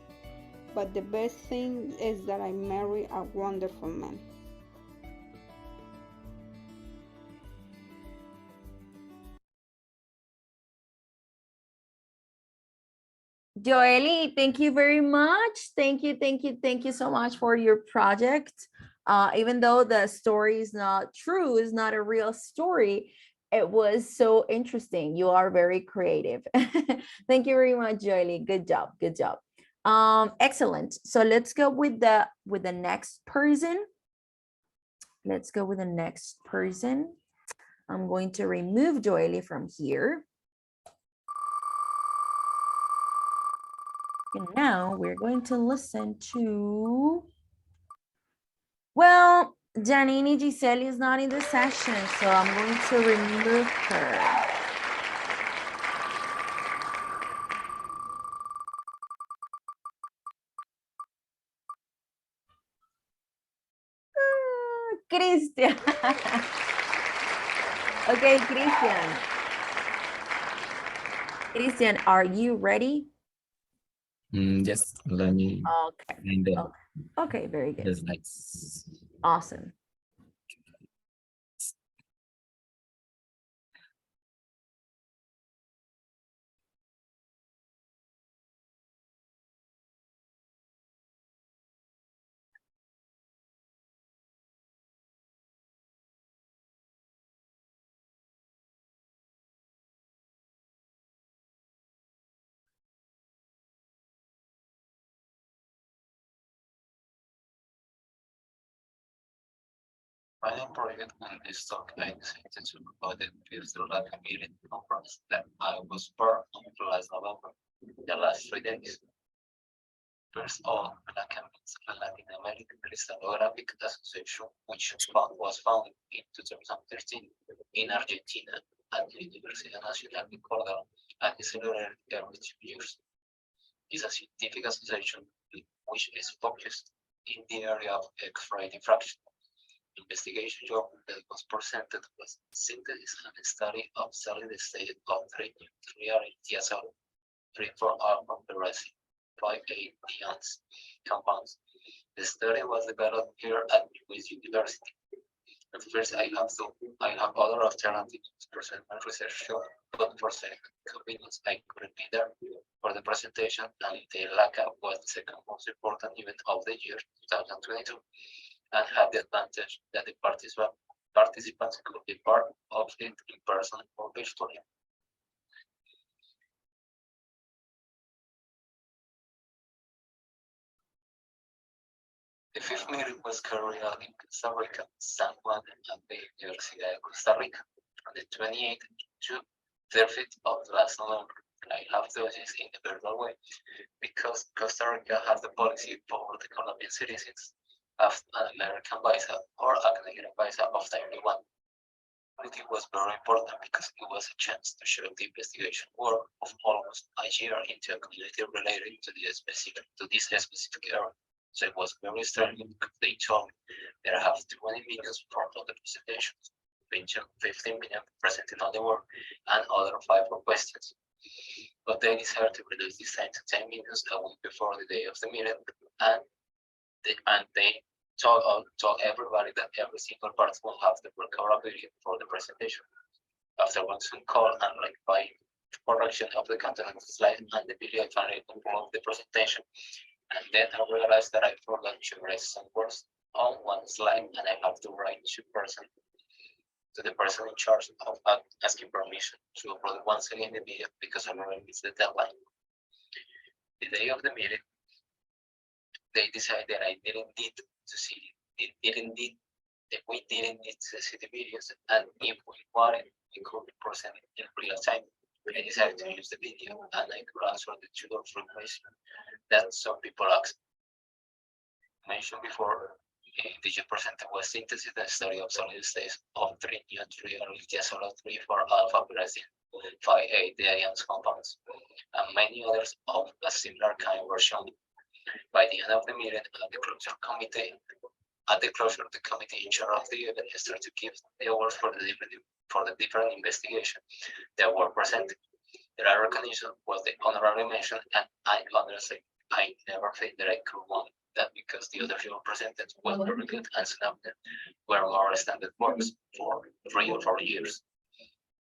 But the best thing is that I married a wonderful man. Joely, thank you very much. Thank you so much for your project. Even though the story is not true, is not a real story, it was so interesting. You are very creative. Thank you very much, Joely. Good job. Good job. Excellent. So let's go with the next person. Let's go with the next person. I'm going to remove Joely from here. And now we're going to listen to, well, Janine Giselle is not in the session, so I'm going to remove her. Christian. Okay, Christian. Christian, are you ready? Yes, let me Okay. find the Okay, very good. slides. Awesome. Final project on this talk, I decided to provide the fifth Latin meeting conference that I was part of last November, the last 3 days. First of all, LACA means Latin American Crystallographic Association, which was founded in 2013 in Argentina at the Universidad Nacional de Córdoba and is celebrated every 2 years. It's a scientific association which is focused in the area of X-ray diffraction. Investigation job that was presented was synthesis and study of solid state of 3 triaryl 3,4-alpha resin 5,8 ions compounds. The study was developed here at Lewis University. At first, I have other alternatives to present my research show, but for sake of convenience, I couldn't be there for the presentation, and the LACA was the second most important event of the year 2022. And had the advantage that the participants could be part of it in person or virtually. The fifth meeting was carried out in Costa Rica, San Juan, and the Universidad de Costa Rica from the 28th to 30th of last November. I have done this in a virtual way because Costa Rica has the policy for the Colombian citizens of an American visa or a Canadian visa of Tier 1. It was very important because it was a chance to show the investigation work of almost a year into a community related to this specific area. So it was very strange because they told me that I have 20 minutes for all the presentations, 15 minutes presenting all the work, and other 5 for questions. But they decided to reduce this time to 10 minutes a week before the day of the meeting, and they told everybody that every single part will have the vocabulary for the presentation. After one Zoom call and like by correction of the content of the slide and the video, I finally concluded the presentation. And then I realized that I forgot to write some words on one slide, and I have to write to the person in charge of asking permission to upload once again the video because I already missed the deadline. The day of the meeting, they decided that I didn't need to see it. We didn't need to see the videos, and if we wanted, we could present it in real time. I decided to use the video, and I could answer the 2 or 3 questions that some people asked. Mentioned before, the presented was synthesis and study of solid states of 3 3,4-alpha resin 5,8 ions compounds, and many others of a similar kind were shown. By the end of the meeting, the closure the committee in charge of the event started to give the awards for the different investigations that were presented. The recognition was the honorary mention, and I honestly, I never think that I could won that because the other people presented was very good, and some of them were more standard works for 3 or 4 years.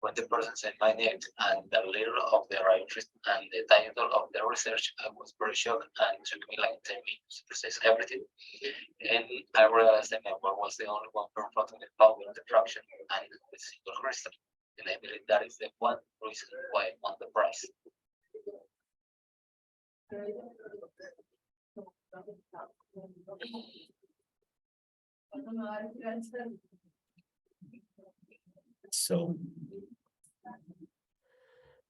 When the person said my name and the leader of their interest and the title of their research, I was very shocked, and it took me like 10 minutes to process everything. And I realized that my work was the only one confronting the power of the fraction and the single crystal. And I believe that is the one reason why I won the prize. So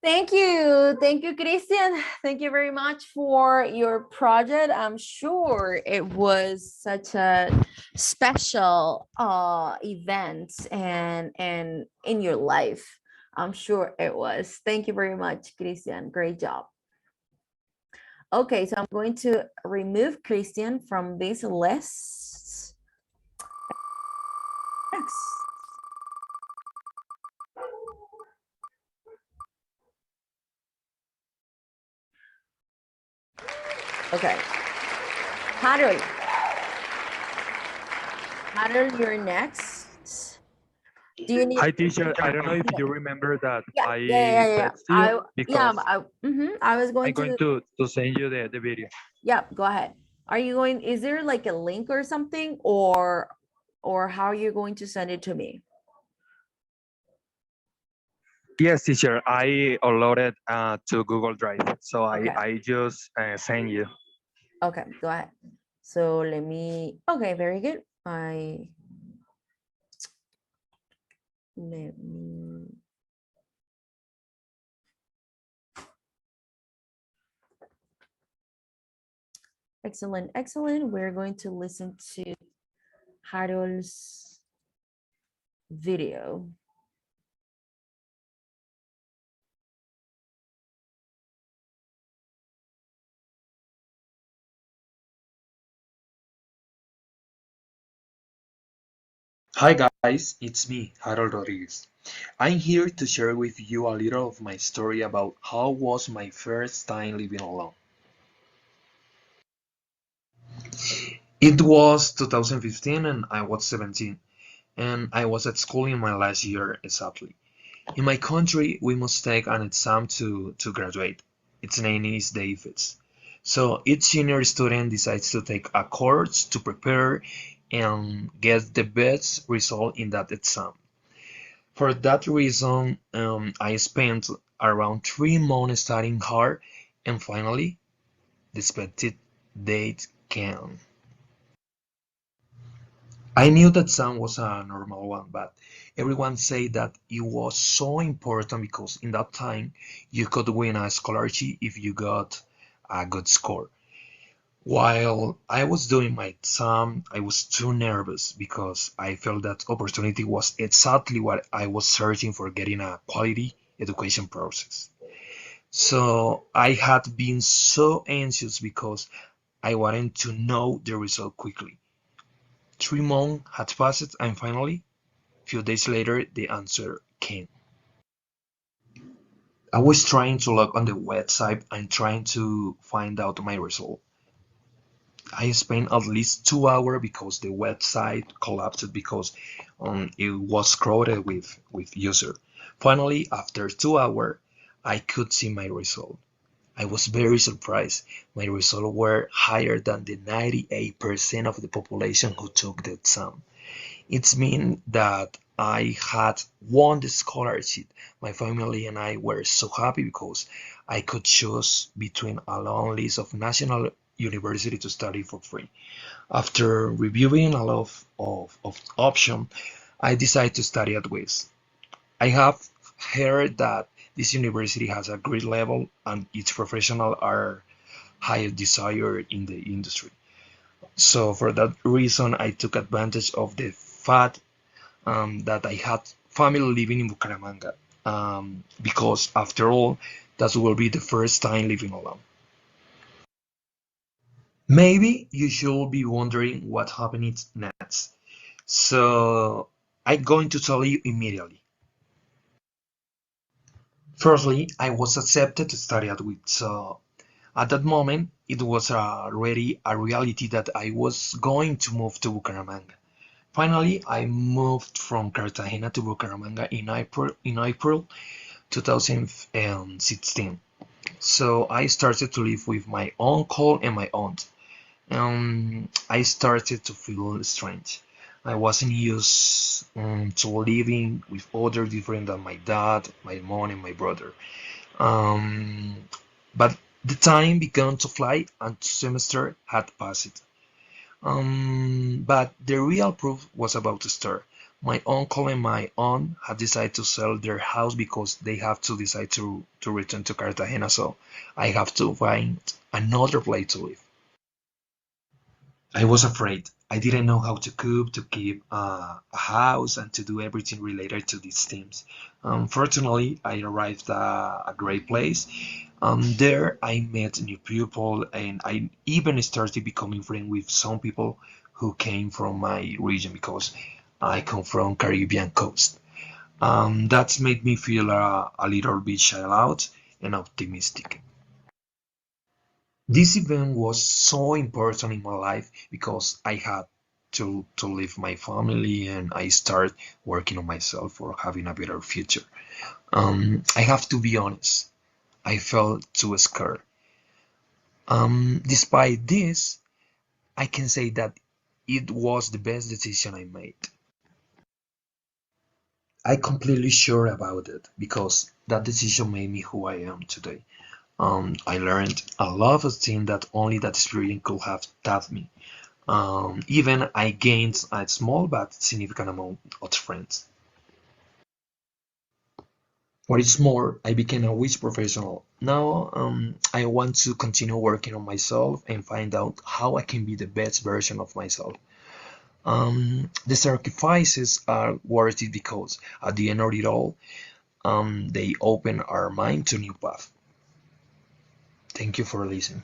Thank you, Christian. Thank you very much for your project. I'm sure it was such a special event and in your life. I'm sure it was. Thank you very much, Christian. Great job. Okay, so I'm going to remove Christian from this list. next? Okay. Harold. Harold, you're next. Do you need? Hi, teacher. I don't know if you remember that Yeah, I yeah. text you Yeah, because I was I'm going going to. to send you the video. Yeah, go ahead. Are you going? Is there like a link or something, or how are you going to send it to me? Yes, teacher. I uploaded to Google Drive, so Okay. I just send you. Okay, go ahead. So let me. Okay, very good. Let me. Excellent, excellent. We're going to listen to Harold's video. Hi guys, it's me, Harold Rodriguez. I'm here to share with you a little of my story about how was my first time living alone. It was 2015 and I was 17 and I was at school in my last year exactly. In my country, we must take an exam to graduate. Its name is the IFES. So each senior student decides to take a course to prepare and get the best result in that exam. For that reason, I spent around 3 months studying hard, and finally, the expected date came. I knew that exam was a normal one, but everyone said that it was so important because in that time you could win a scholarship if you got a good score. While I was doing my exam, I was too nervous because I felt that opportunity was exactly what I was searching for getting a quality education process. So I had been so anxious because I wanted to know the result quickly. 3 months had passed and finally, a few days later, the answer came. I was trying to log on the website and trying to find out my result. I spent at least 2 hours because the website collapsed because it was crowded with users. Finally, after 2 hours, I could see my result. I was very surprised. My results were higher than the 98% of the population who took the exam. It means that I had won the scholarship. My family and I were so happy because I could choose between a long list of national university to study for free. After reviewing a lot of options, I decided to study at West. I have heard that this university has a great level and its professionals are high desired in the industry. So for that reason, I took advantage of the fact that I had family living in Bucaramanga because after all, that will be the first time living alone. Maybe you should be wondering what happened next. So I'm going to tell you immediately. Firstly, I was accepted to study at WIT, so at that moment it was already a reality that I was going to move to Bucaramanga. Finally, I moved from Cartagena to Bucaramanga in April 2016. So I started to live with my uncle and my aunt. I started to feel strange. I wasn't used to living with other different than my dad, my mom, and my brother. Um, but the time began to fly and the semester had passed. But the real proof was about to start. My uncle and my aunt had decided to sell their house because they have to decide to return to Cartagena, so I have to find another place to live. I was afraid. I didn't know how to cook, to keep a house, and to do everything related to these things. Fortunately, I arrived at a great place. There, I met new people, and I even started becoming friends with some people who came from my region because I come from Caribbean coast. That's made me feel a little bit shy out and optimistic. This event was so important in my life because I had to leave my family and I start working on myself for having a better future. I have to be honest, I felt too scared. Despite this, I can say that it was the best decision I made. I completely sure about it because that decision made me who I am today. I learned a lot of things that only that experience could have taught me. Even I gained a small but significant amount of friends. What is more, I became a witch professional. Now I want to continue working on myself and find out how I can be the best version of myself. The sacrifices are worth it because at the end of it all, they open our mind to new path. Thank you for listening.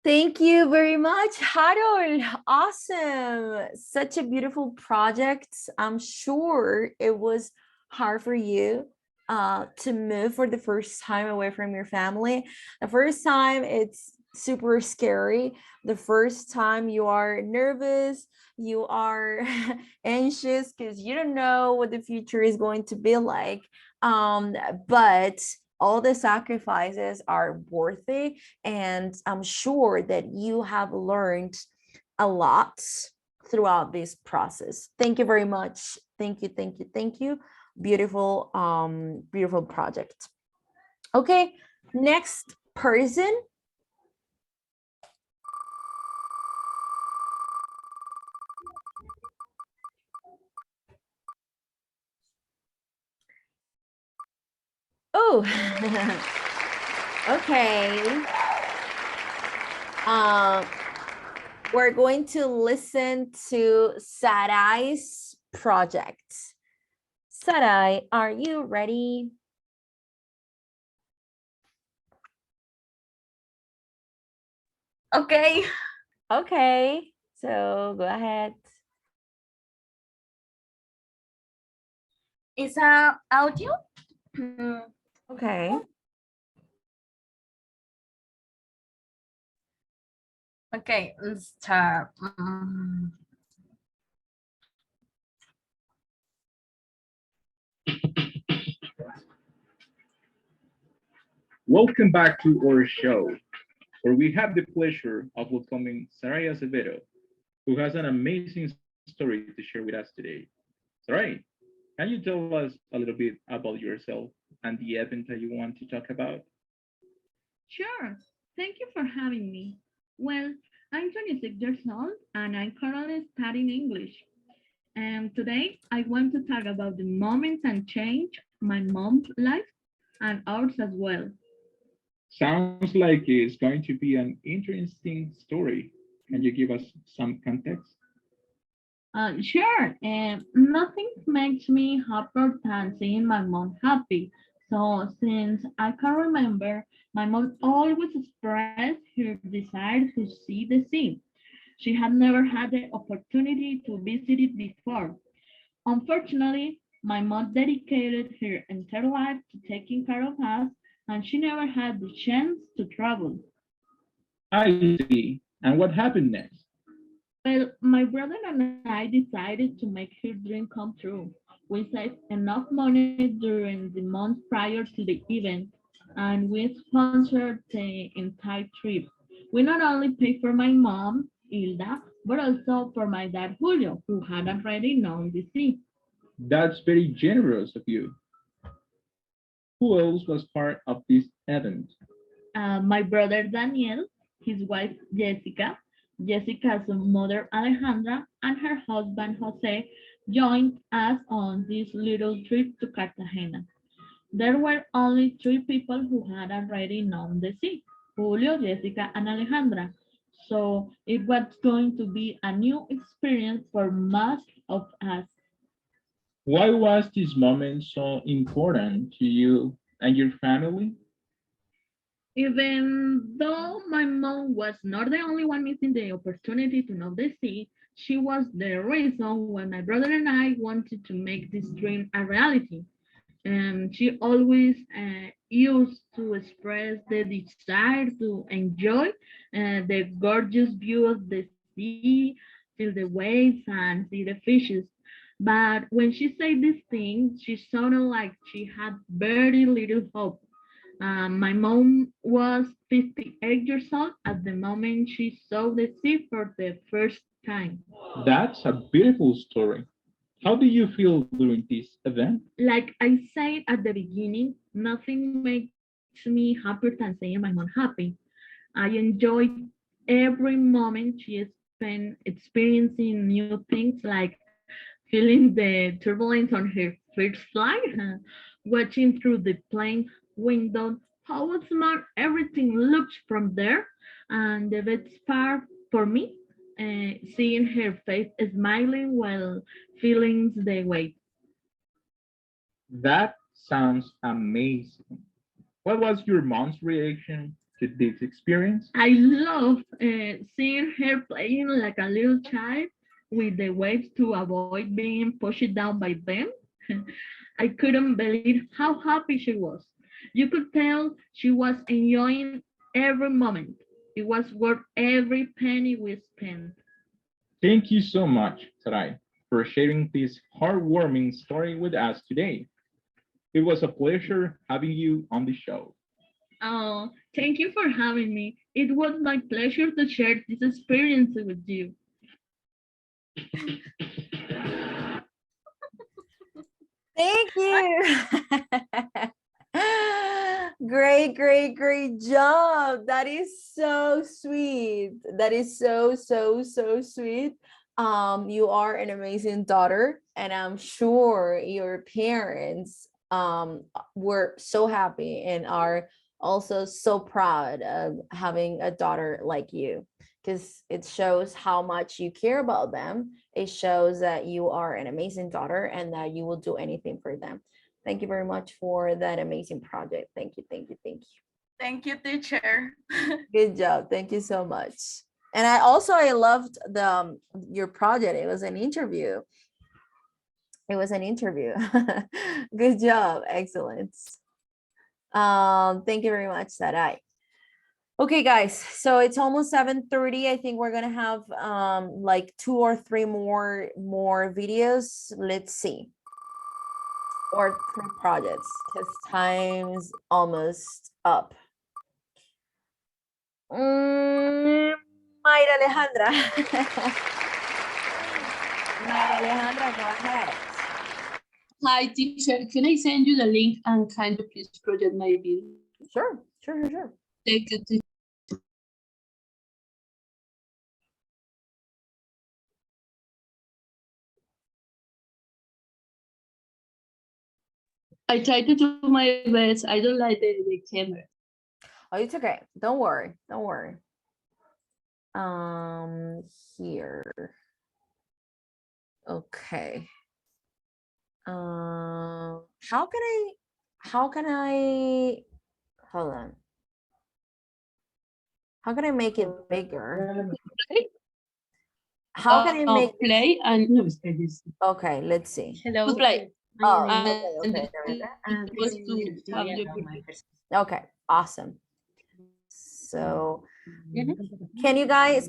Thank you very much, Harold. Awesome. Such a beautiful project. I'm sure it was hard for you to move for the first time away from your family. The first time, it's super scary. The first time, you are nervous, you are anxious because you don't know what the future is going to be like. But all the sacrifices are worth it, and I'm sure that you have learned a lot throughout this process. Thank you very much. Thank you, thank you, thank you. Beautiful, beautiful project. Okay, next person. Oh, okay. We're going to listen to Sarai's project. Sarai, are you ready? Okay. Okay. So go ahead. Is a audio? Okay. Okay, let's start. Welcome back to our show, where we have the pleasure of welcoming Sarai Acevedo, who has an amazing story to share with us today. Sarai, can you tell us a little bit about yourself and the event that you want to talk about? Sure. Thank you for having me. Well, I'm 26 years old and I'm currently studying English. And today I want to talk about the moments and change my mom's life and ours as well. Sounds like it's going to be an interesting story. Can you give us some context? Sure. And nothing makes me happier than seeing my mom happy. So since I can remember, my mom always expressed her desire to see the sea. She had never had the opportunity to visit it before. Unfortunately, my mom dedicated her entire life to taking care of us, and she never had the chance to travel. I see. And what happened next? Well, my brother and I decided to make her dream come true. We saved enough money during the months prior to the event, and we sponsored the entire trip. We not only paid for my mom, Hilda, but also for my dad, Julio, who had already known the sea. That's very generous of you. Who else was part of this event? My brother Daniel, his wife Jessica, Jessica's mother Alejandra, and her husband Jose joined us on this little trip to Cartagena. There were only three people who had already known the sea: Julio, Jessica, and Alejandra. So it was going to be a new experience for most of us. Why was this moment so important to you and your family? Even though my mom was not the only one missing the opportunity to know the sea, she was the reason why my brother and I wanted to make this dream a reality. And she always used to express the desire to enjoy the gorgeous view of the sea, feel the waves, and see the fishes. But when she said these things, she sounded like she had very little hope. My mom was 58 years old at the moment she saw the sea for the first time. That's a beautiful story. How do you feel during this event? Like I said at the beginning, nothing makes me happier than seeing my mom happy. I enjoyed every moment she spent experiencing new things like feeling the turbulence on her first flight, watching through the plane window how smart everything looks from there, and the best part for me, seeing her face smiling while feeling the weight. That sounds amazing. What was your mom's reaction to this experience? I love seeing her playing like a little child with the waves to avoid being pushed down by them. I couldn't believe how happy she was. You could tell she was enjoying every moment. It was worth every penny we spent. Thank you so much, Sarai, for sharing this heartwarming story with us today. It was a pleasure having you on the show. Oh, thank you for having me. It was my pleasure to share this experience with you. Thank you. Great, great, great job. That is so sweet. That is so, so, so sweet. You are an amazing daughter, and I'm sure your parents were so happy and are also so proud of having a daughter like you, because it shows how much you care about them. It shows that you are an amazing daughter and that you will do anything for them. Thank you very much for that amazing project. Thank you, thank you, thank you. Thank you, teacher. Good job. Thank you so much. And I loved the your project. It was an interview. It was an interview. Good job. Excellent. Thank you very much, Sarai. Okay, guys, so it's almost 7:30. I think we're gonna have like 2 or 3 more videos. Let's see. Or 3 projects, because time's almost up. Mayra Alejandra. Mayra Alejandra, go ahead. Hi, teacher. Can I send you the link and kind of please project my video? Sure, sure, sure, sure. Thank you, teacher. I try to do my best. I don't like the camera. Oh, it's okay. Don't worry. Don't worry. Here. Okay. How can I hold on. How can I make it bigger? How can I make play and no, okay, let's see. hello play. Oh, And okay, okay. was to have your Okay, awesome. So can you guys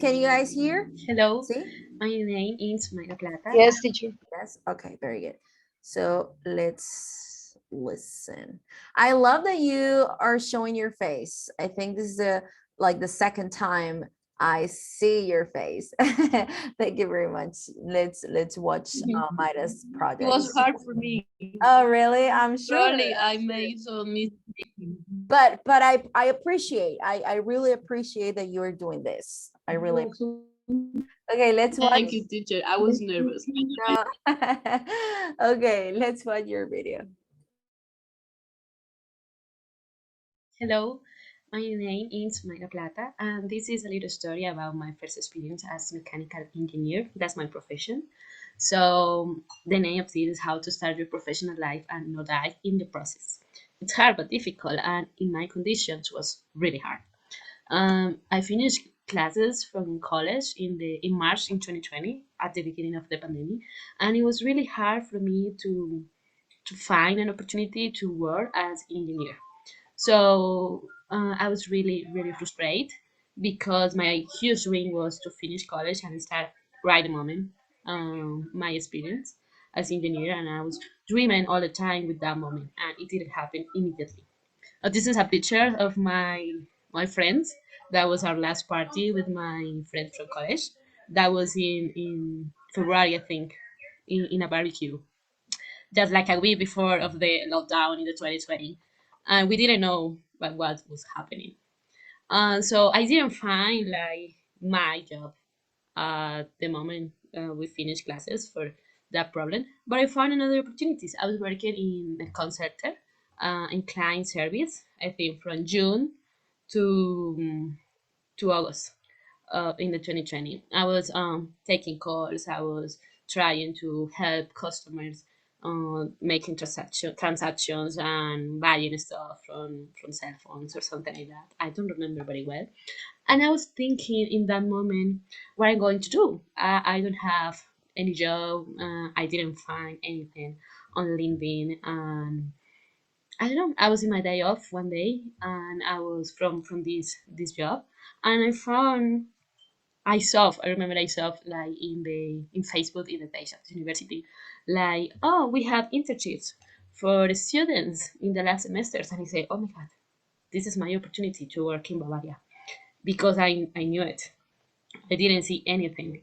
hear? hello. See? My name is Mayra Plata. Yes, teacher. Yes. Okay, very good. So let's listen. I love that you are showing your face. I think this is the second time I see your face. Thank you very much. Let's watch Maida's It project. was hard for me. Oh, really? I'm sure. Surely I made some mistakes. But I appreciate. I really appreciate that you are doing this. I really. Okay, let's watch. Thank you, teacher. I was nervous. No. Okay, let's watch your video. Hello, my name is Mayra Plata, and this is a little story about my first experience as mechanical engineer. That's my profession. So the name of this is how to start your professional life and not die in the process. it's hard but difficult, and in my conditions was really hard. I finished classes from college in March in 2020 at the beginning of the pandemic, and it was really hard for me to find an opportunity to work as engineer. So I was really frustrated because my huge dream was to finish college and start right the moment my experience as engineer, and I was dreaming all the time with that moment, and it didn't happen immediately. This is a picture of my friends. That was our last party with my friends from college. That was in February, I think, in a barbecue, just like a week before of the lockdown in the 2020, and we didn't know what was happening. So I didn't find like my job at the moment we finished classes for that problem, but I found another opportunities. I was working in a call center, in client service. I think from June to to August in the 2020. I was taking calls. I was trying to help customers making transactions and buying stuff from cell phones or something like that. I don't remember very well. And I was thinking in that moment, what I'm going to do. I don't have any job. I didn't find anything on LinkedIn, and I don't know. I was in my day off one day, and I was from this job, and I remember I saw like in Facebook in the page of the university, like, oh, we have internships for the students in the last semesters, and I say, oh my god, this is my opportunity to work in Bavaria, because I knew it. I didn't see anything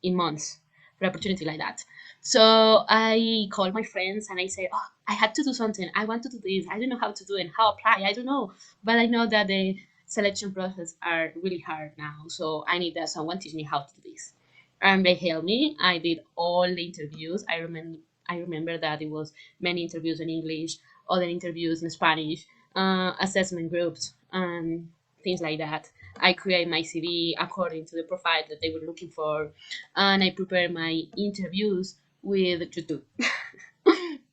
in months for opportunity like that. So I called my friends and I said, oh, I had to do something. I want to do this. I don't know how to do it, how apply. I don't know. But I know that the selection process are really hard now. So I need that someone teach me how to do this. And they helped me. I did all the interviews. I remember that it was many interviews in English, other interviews in Spanish, assessment groups, and things like that. I create my CV according to the profile that they were looking for, and I prepare my interviews with YouTube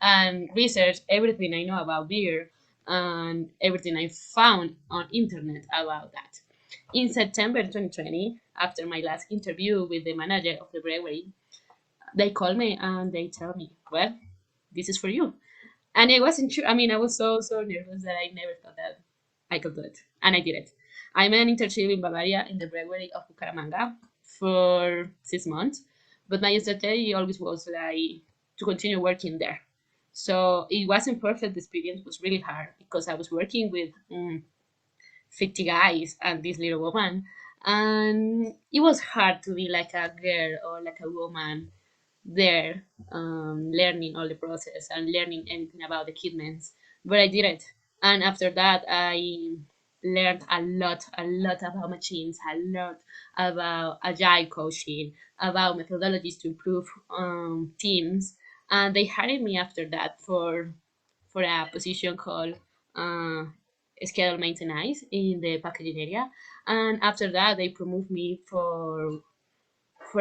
and research everything I know about beer and everything I found on internet about that. In September 2020, after my last interview with the manager of the brewery, they called me and they tell me, well, this is for you. And I wasn't sure. I mean, I was so nervous that I never thought that I could do it, and I did it. I made an internship in Bavaria in the brewery of Bucaramanga for 6 months, but my strategy always was like to continue working there. So it wasn't perfect. The experience was really hard because I was working with 50 guys and this little woman, and it was hard to be like a girl or like a woman there, learning all the process and learning anything about the equipments. But I did it, and after that, I learned a lot about machines, a lot about agile coaching, about methodologies to improve teams, and they hired me after that for a position called uh, schedule maintenance in the packaging area, and after that, they promoted me for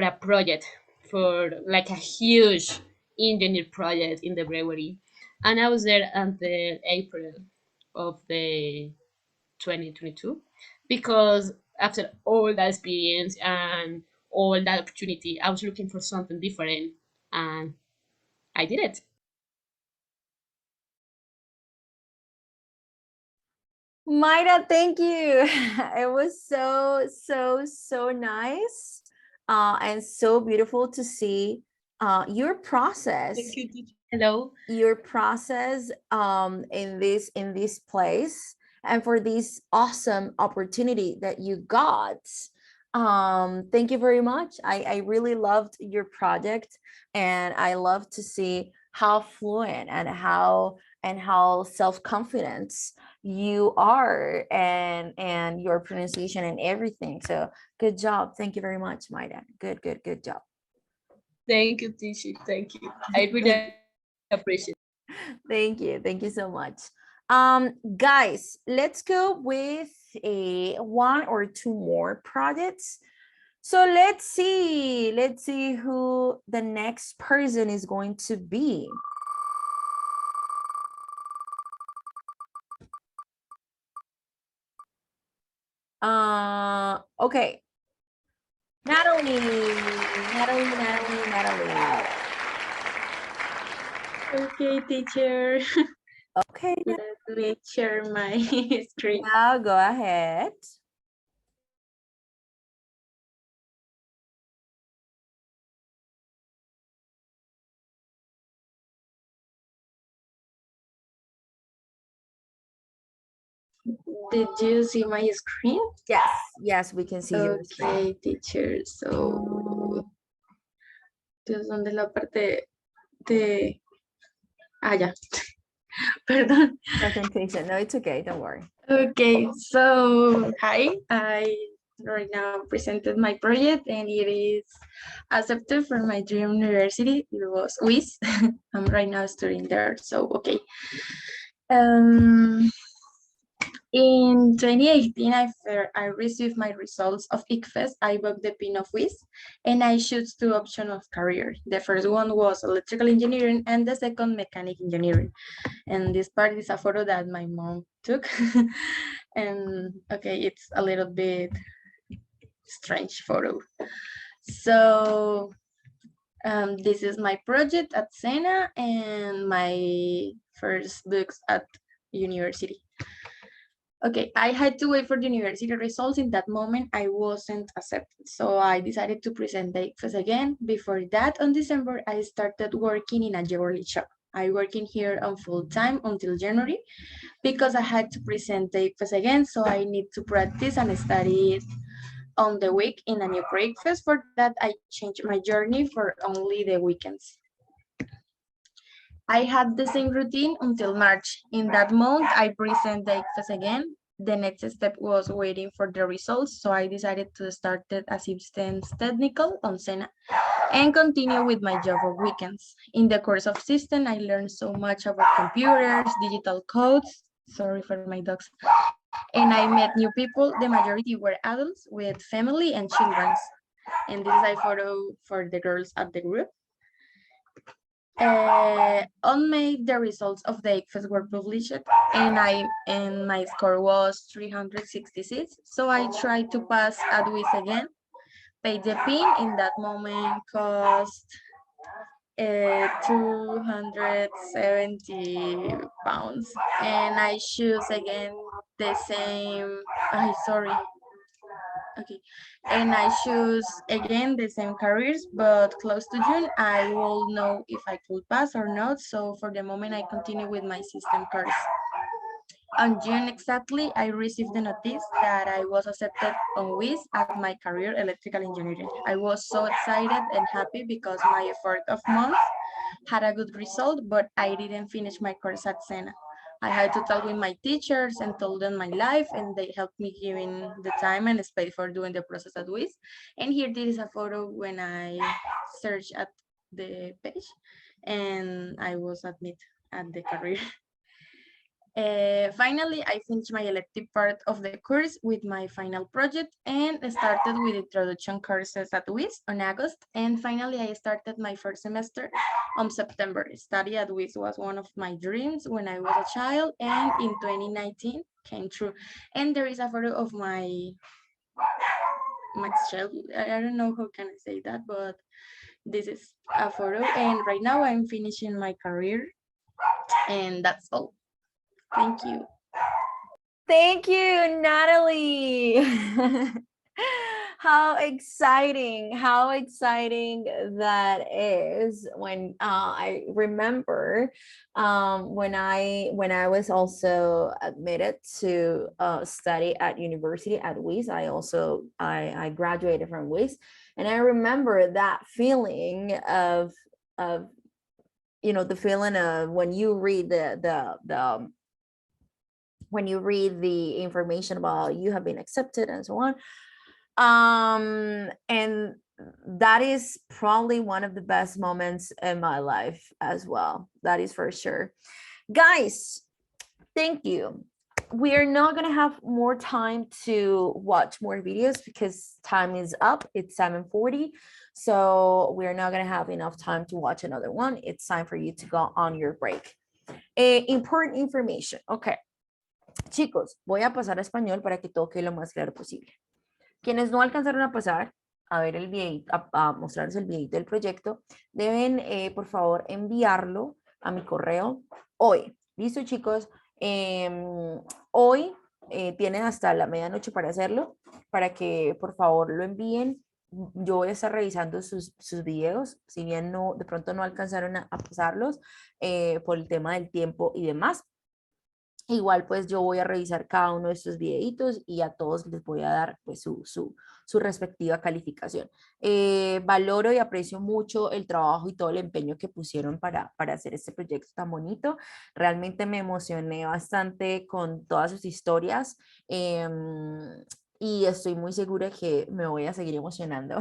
a project, for like a huge engineer project in the brewery. And I was there until April of the 2022, because after all that experience and all that opportunity, I was looking for something different, and I did it. Mayra, thank you. It was so nice, and so beautiful to see your process. Thank you, teacher. Hello. Your process in this place, and for this awesome opportunity that you got. Thank you very much. I really loved your project, and I love to see how fluent and how self-confident you are, and your pronunciation and everything. So good job. Thank you very much, Maida. Good job. Thank you, teacher. Thank you. I really appreciate it. Thank you so much. Guys, let's go with a one or two more projects. So let's see who the next person is going to be. Okay. Natalie. Okay, teacher. Okay. Let me share my screen. Now go ahead. Did you see my screen? Yes, we can see your screen. Okay, teacher. So, Dios, ¿dónde es la parte de... Ah, ya. Perdón. Presentation. No, it's okay. Don't worry. Okay, so hi. I right now presented my project and it is accepted for my dream university. It was WIS. I'm right now studying there. So okay. In 2018, I received my results of ICFES. I booked the pin of WIS and I chose two options of career. The first one was electrical engineering and the second mechanic engineering. And this part is a photo that my mom took. And okay, it's a little bit strange photo. So this is my project at Sena and my first books at university. Okay, I had to wait for the university results. In that moment, I wasn't accepted. So I decided to present the ICFES again. Before that, on December, I started working in a jewelry shop. I work in here on full time until January because I had to present the ICFES again. So I need to practice and study on the week in a new breakfast. For that, I changed my journey for only the weekends. I had the same routine until March. In that month, I present the ICFES again. The next step was waiting for the results, so I decided to start the assistance technical on Sena and continue with my job of weekends. In the course of system, I learned so much about computers, digital codes, sorry for my dogs, and I met new people. The majority were adults with family and children. And this is a photo for the girls at the group. On May, the results of the ICFES were published, and my score was 366. So I tried to pass at WIS again. Paid the pin in that moment cost 270 pounds, and I choose again the same. Sorry. Okay, and I choose again the same careers, but close to June, I will know if I could pass or not. So for the moment, I continue with my system course. On June exactly, I received the notice that I was accepted on WIS at my career, electrical engineering. I was so excited and happy because my effort of months had a good result, but I didn't finish my course at Sena. I had to talk with my teachers and told them my life, and they helped me giving the time and space for doing the process at WIS. And here there is a photo when I searched at the page and I was admitted at the career. Finally, I finished my elective part of the course with my final project and started with introduction courses at WIS on August. And finally, I started my first semester on September. Study at WIS was one of my dreams when I was a child, and in 2019 came true. And there is a photo of my child. I don't know how can I say that, but this is a photo. And right now I'm finishing my career, and that's all. Thank you. Thank you, Natalie. How exciting that is. When I remember when I was also admitted to study at university at WIS. I graduated from WIS, and I remember that feeling of the feeling of when you read the when you read the information about you have been accepted and so on. And that is probably one of the best moments in my life as well. That is for sure. Guys, thank you. We are not going to have more time to watch more videos because time is up. It's 7:40. So we're not going to have enough time to watch another one. It's time for you to go on your break. Important information. Okay. Chicos, voy a pasar a español para que todo quede lo más claro posible. Quienes no alcanzaron a pasar a ver el videito, a mostrarles el videito del proyecto, deben, por favor, enviarlo a mi correo hoy. ¿Listo, chicos? Hoy tienen hasta la medianoche para hacerlo, para que, por favor, lo envíen. Yo voy a estar revisando sus videos, si bien no, de pronto no alcanzaron a pasarlos por el tema del tiempo y demás. Igual pues yo voy a revisar cada uno de estos videitos y a todos les voy a dar pues su respectiva calificación. Valoro y aprecio mucho el trabajo y todo el empeño que pusieron para hacer este proyecto tan bonito. Realmente me emocioné bastante con todas sus historias y estoy muy segura que me voy a seguir emocionando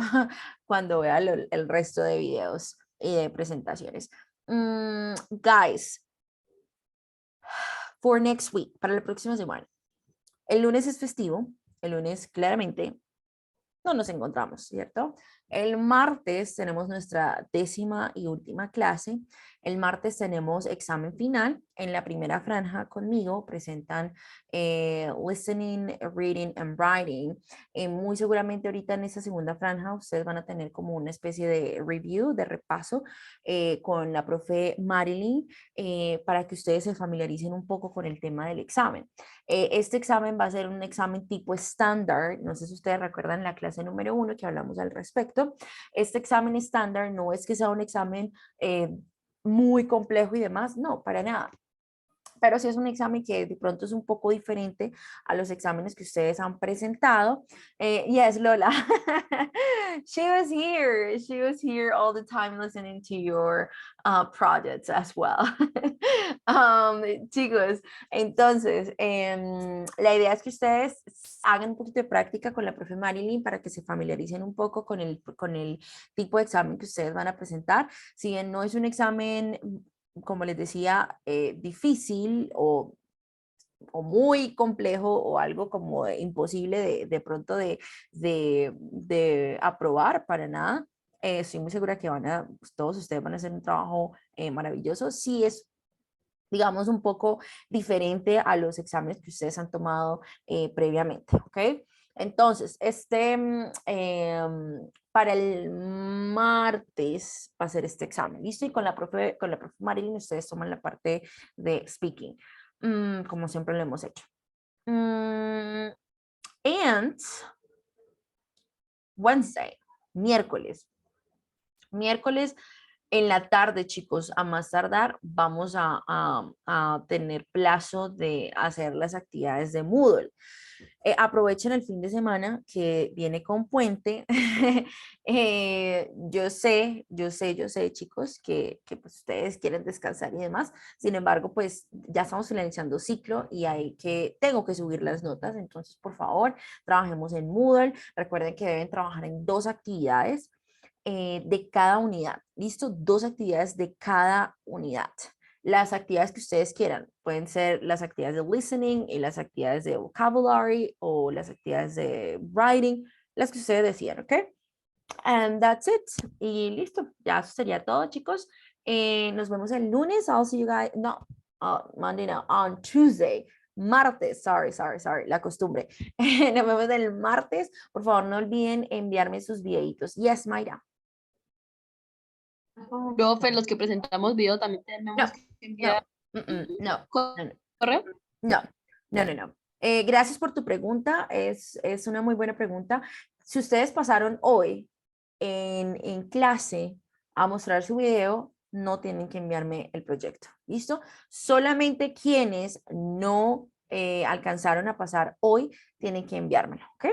cuando vea el resto de videos y de presentaciones. Guys, for next week, para la próxima semana. El lunes es festivo, el lunes claramente no nos encontramos, ¿cierto? El martes tenemos nuestra 10ª y última clase. El martes tenemos examen final. En la primera franja conmigo presentan listening, reading and writing. Muy seguramente ahorita en esta segunda franja ustedes van a tener como una especie de review, de repaso con la profe Marilyn para que ustedes se familiaricen un poco con el tema del examen. Este examen va a ser un examen tipo estándar. No sé si ustedes recuerdan la clase número 1 que hablamos al respecto. Este examen estándar no es que sea un examen muy complejo y demás, no, para nada. Pero sí es un examen que de pronto es un poco diferente a los exámenes que ustedes han presentado. Yes, Lola. She was here all the time listening to your projects as well. Chicos, entonces, la idea es que ustedes hagan un poquito de práctica con la profe Marilyn para que se familiaricen un poco con el tipo de examen que ustedes van a presentar. Si bien no es un examen, como les decía, difícil o muy complejo o algo como imposible de pronto de aprobar para nada. Estoy muy segura que pues, todos ustedes van a hacer un trabajo maravilloso. Sí es, digamos, un poco diferente a los exámenes que ustedes han tomado previamente, ¿ok? Entonces, para el martes va a ser este examen, ¿listo? Y con la profe Marilyn ustedes toman la parte de speaking, como siempre lo hemos hecho. And Wednesday, miércoles. Miércoles en la tarde, chicos, a más tardar, vamos a tener plazo de hacer las actividades de Moodle. Aprovechen el fin de semana que viene con puente. Yo sé, chicos, que pues, ustedes quieren descansar y demás. Sin embargo, pues ya estamos finalizando ciclo y tengo que subir las notas. Entonces, por favor, trabajemos en Moodle. Recuerden que deben trabajar en 2 actividades de cada unidad. ¿Listo? 2 actividades de cada unidad. Las actividades que ustedes quieran. Pueden ser las actividades de listening y las actividades de vocabulary o las actividades de writing, las que ustedes decidan, ¿ok? And that's it. Y listo. Ya eso sería todo, chicos. Nos vemos el lunes. I'll see you guys. No, Monday no. On Tuesday. Martes, sorry, la costumbre. Nos vemos el martes. Por favor, no olviden enviarme sus videitos. Yes, Mayra. Profe, los que presentamos video también tenemos que enviar No. correo. No. Gracias por tu pregunta. Es una muy buena pregunta. Si ustedes pasaron hoy en clase a mostrar su video, no tienen que enviarme el proyecto. ¿Listo? Solamente quienes no alcanzaron a pasar hoy tienen que enviármelo. ¿Ok?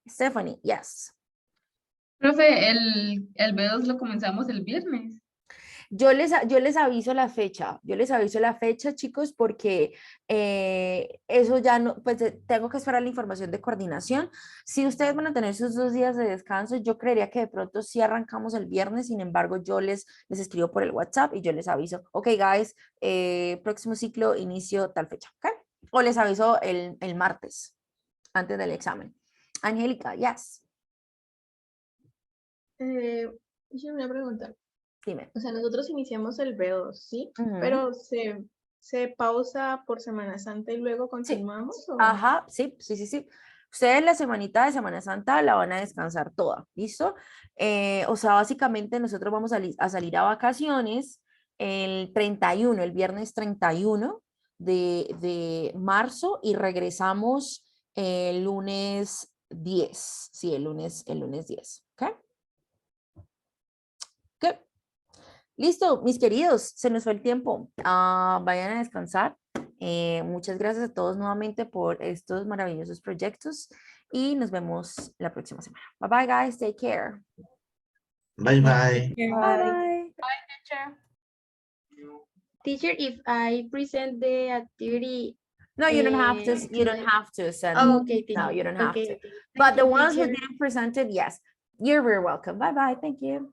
Stephanie, yes. Profe, el B2 lo comenzamos el viernes. Yo les aviso la fecha, chicos, porque eso ya no, pues tengo que esperar la información de coordinación. Si ustedes van a tener sus 2 días de descanso, yo creería que de pronto sí arrancamos el viernes, sin embargo, yo les escribo por el WhatsApp y yo les aviso, ok, guys, próximo ciclo, inicio tal fecha, ¿ok? O les aviso el martes, antes del examen. Angélica, yes. Yo me voy a preguntar. Dime. O sea, nosotros iniciamos el B2, ¿sí? Ujú. Pero se pausa por Semana Santa y luego continuamos. ¿O? Ajá, sí. Ustedes la semanita de Semana Santa la van a descansar toda, ¿listo? O sea, básicamente nosotros vamos a salir a vacaciones el 31, el viernes 31 de marzo y regresamos el lunes 10, sí, el lunes 10, ¿ok? ¿Qué? Listo, mis queridos, se nos fue el tiempo. Vayan a descansar. Muchas gracias a todos nuevamente por estos maravillosos proyectos y nos vemos la próxima semana. Bye bye, guys. Take care. Bye bye. Bye. Teacher, if I present the activity. No, you don't have to. You don't Today. have to send. Oh, okay, teacher. No, you don't have Okay, to. okay. But Thank the you, ones who teacher. didn't present it, yes, you're very welcome. Bye bye. Thank you.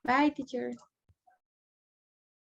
Bye, teacher.